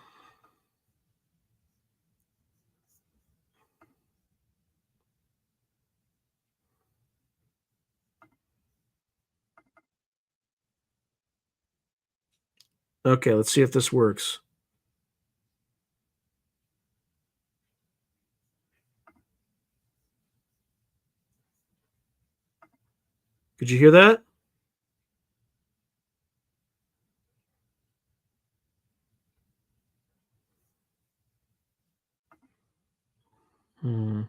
Okay, let's see if this works. Could you hear that? Hmm.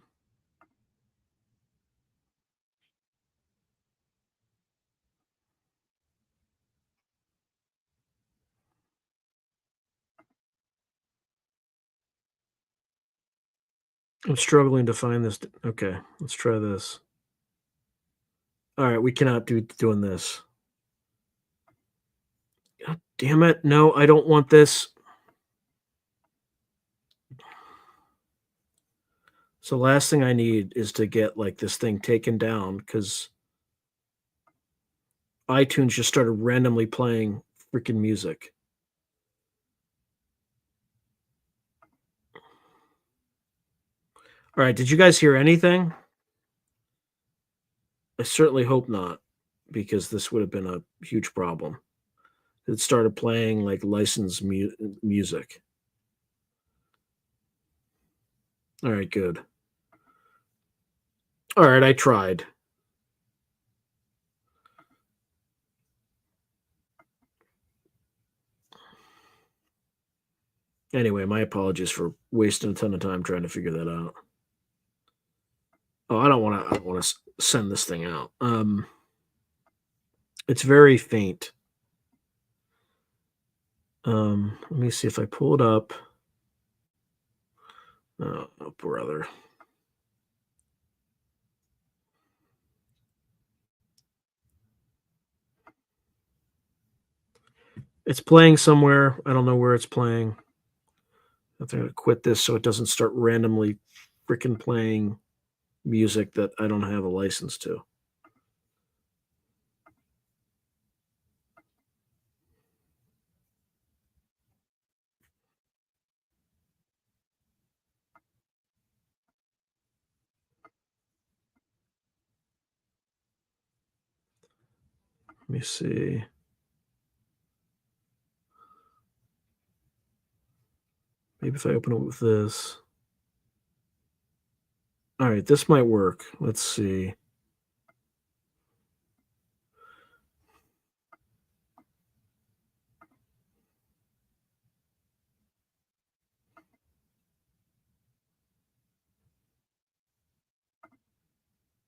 I'm struggling to find this. Okay, let's try this. All right, we cannot do doing this. God damn it. No, I don't want this. So last thing I need is to get like this thing taken down because iTunes just started randomly playing freaking music. All right, did you guys hear anything? I certainly hope not, because this would have been a huge problem. It started playing like licensed music. All right, good. All right, I tried. Anyway, my apologies for wasting a ton of time trying to figure that out. Oh, I don't want to send this thing out. It's very faint. Let me see if I pull it up. Oh, brother. It's playing somewhere. I don't know where it's playing. I think I'm gonna quit this so it doesn't start randomly freaking playing music that I don't have a license to. Let me see. Maybe if I open it with this. All right, this might work. Let's see.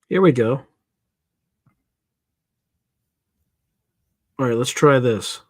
Here we go. All right, let's try this.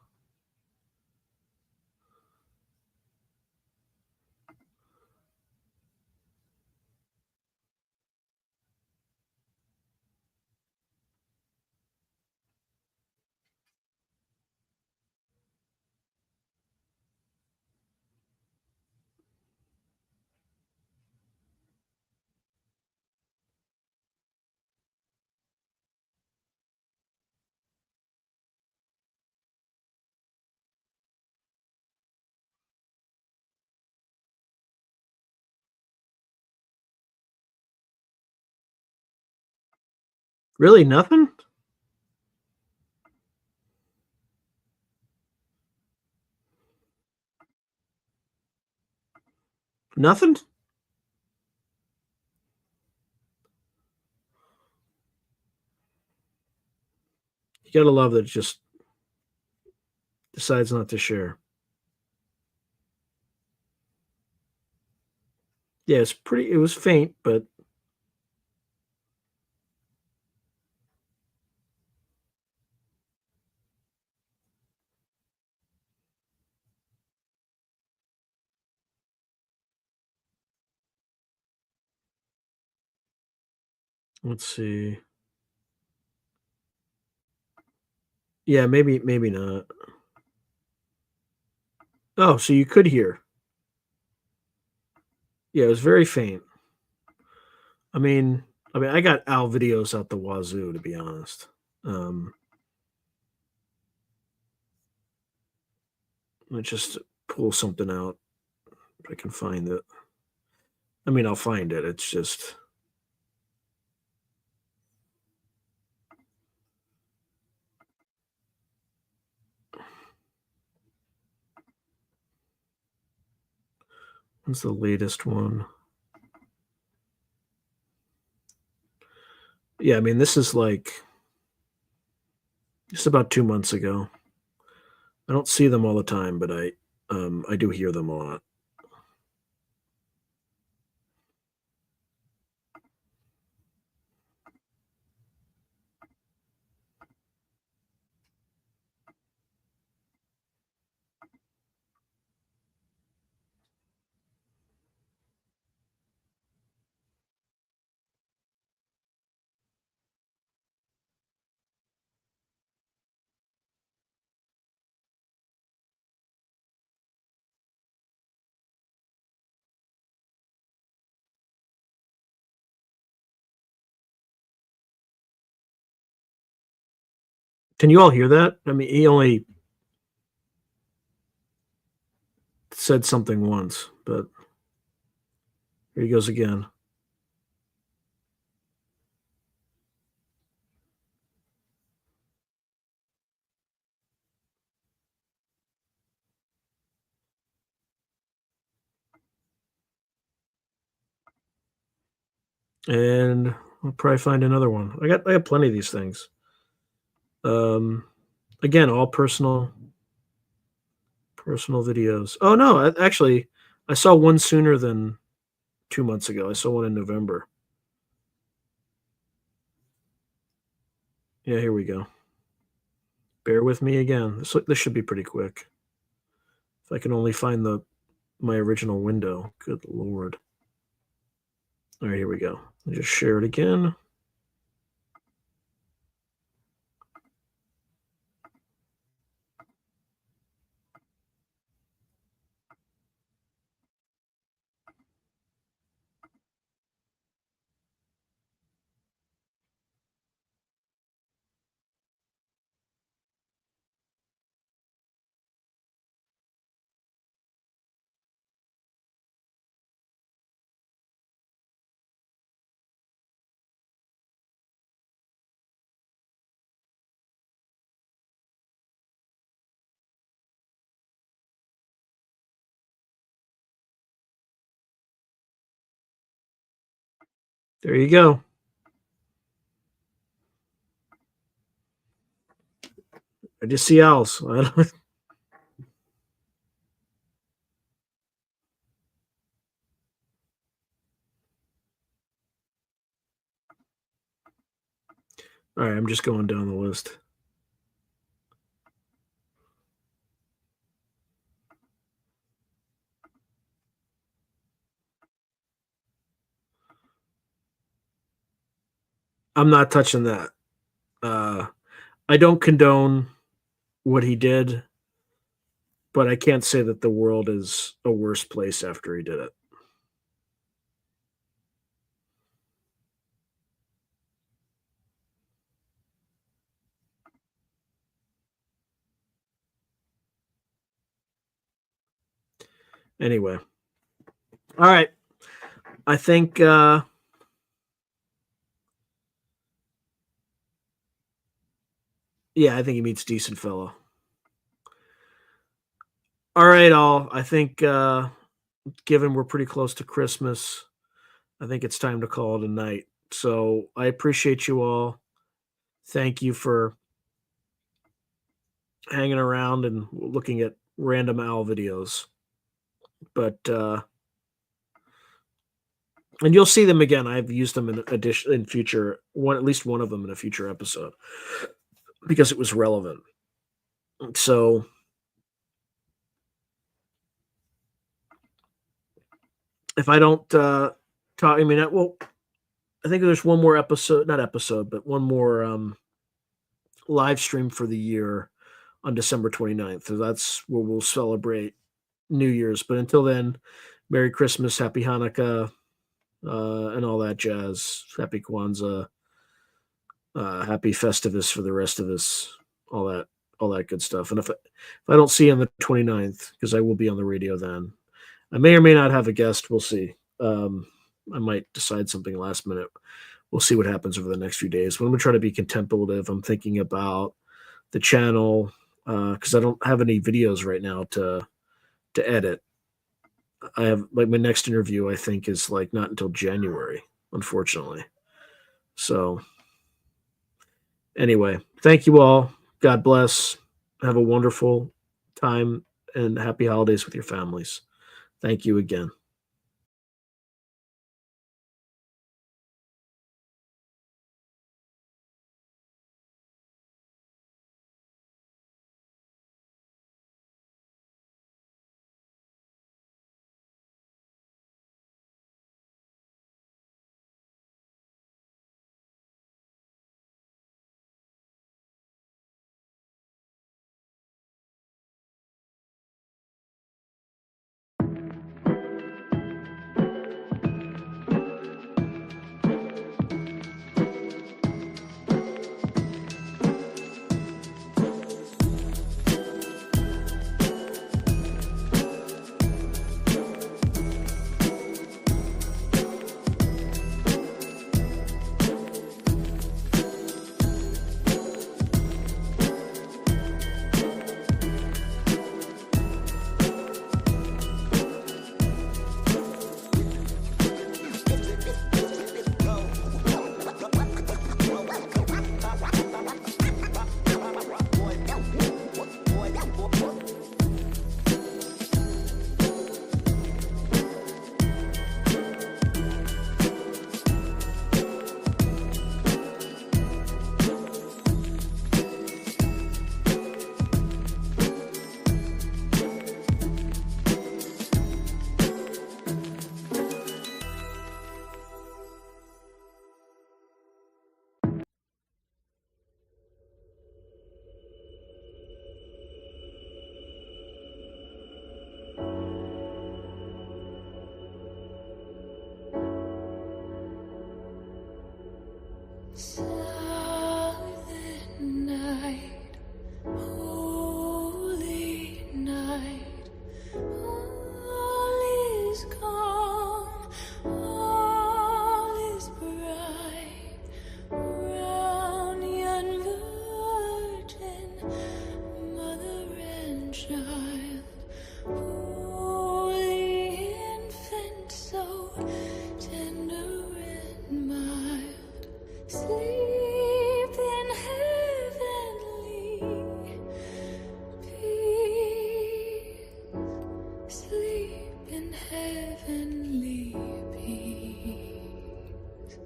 Really, nothing? Nothing? You gotta love that it just decides not to share. Yeah, it's pretty. It was faint, but let's see. Yeah, maybe not. Oh, so you could hear. Yeah, it was very faint. I mean, I got Al videos out the wazoo, to be honest. Um, Let me just pull something out if I can find it. I mean, I'll find it. It's just. What's the latest one? Yeah, I mean, this is like just about 2 months ago. I don't see them all the time, but I do hear them a lot. Can you all hear that? I mean, he only said something once, but here he goes again. And I'll probably find another one. I got plenty of these things. Again, all personal videos. Oh no, actually, I saw one sooner than 2 months ago. I saw one in November. Yeah, here we go. Bear with me again. This should be pretty quick. If I can only find my original window. Good Lord. All right, here we go. I'll just share it again. There you go. I just see owls. I don't, all right, I'm just going down the list. I'm not touching that. I don't condone what he did, but I can't say that the world is a worse place after he did it. Anyway. All right. I think yeah, I think he meets decent fellow. All right, all. I think given we're pretty close to Christmas, I think it's time to call it a night. So I appreciate you all. Thank you for hanging around and looking at random owl videos. But and you'll see them again. I've used them in future at least one of them in a future episode because it was relevant. So if I don't talk, I mean, I think there's one more episode, not episode, but one more live stream for the year on December 29th. So that's where we'll celebrate New Year's. But until then, Merry Christmas, Happy Hanukkah, and all that jazz. Happy Kwanzaa, Happy Festivus for the rest of us, all that all that good stuff. And if I don't see you on the 29th, because I will be on the radio then, I may or may not have a guest. We'll see. I might decide something last minute. We'll see what happens over the next few days. But I'm going to try to be contemplative. I'm thinking about the channel because I don't have any videos right now to edit. I have like my next interview, I think, is like not until January, unfortunately. So anyway, thank you all. God bless. Have a wonderful time and happy holidays with your families. Thank you again. Silent night, holy night, all is calm, all is bright, round yon virgin, mother and child, holy infant, so tender and mild. Sleep in heavenly peace. Sleep in heavenly peace.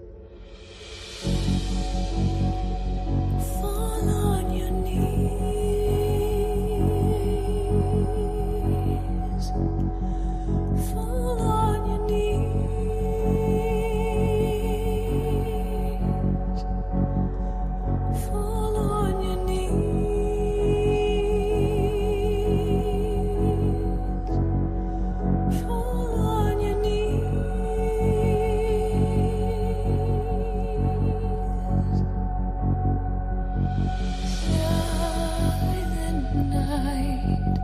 Fall on your knees. Fall on your knees. Fall on your knees. Fall on your Silent night,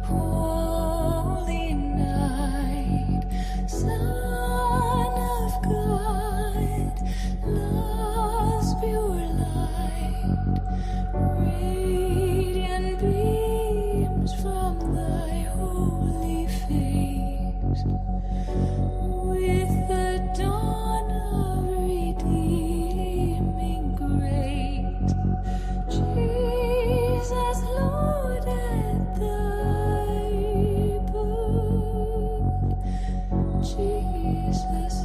holy night, Son of God, love's pure light, radiant beams from thy holy face, with the dawn of redeeming grace. Jesus, Lord, at thy birth, Jesus,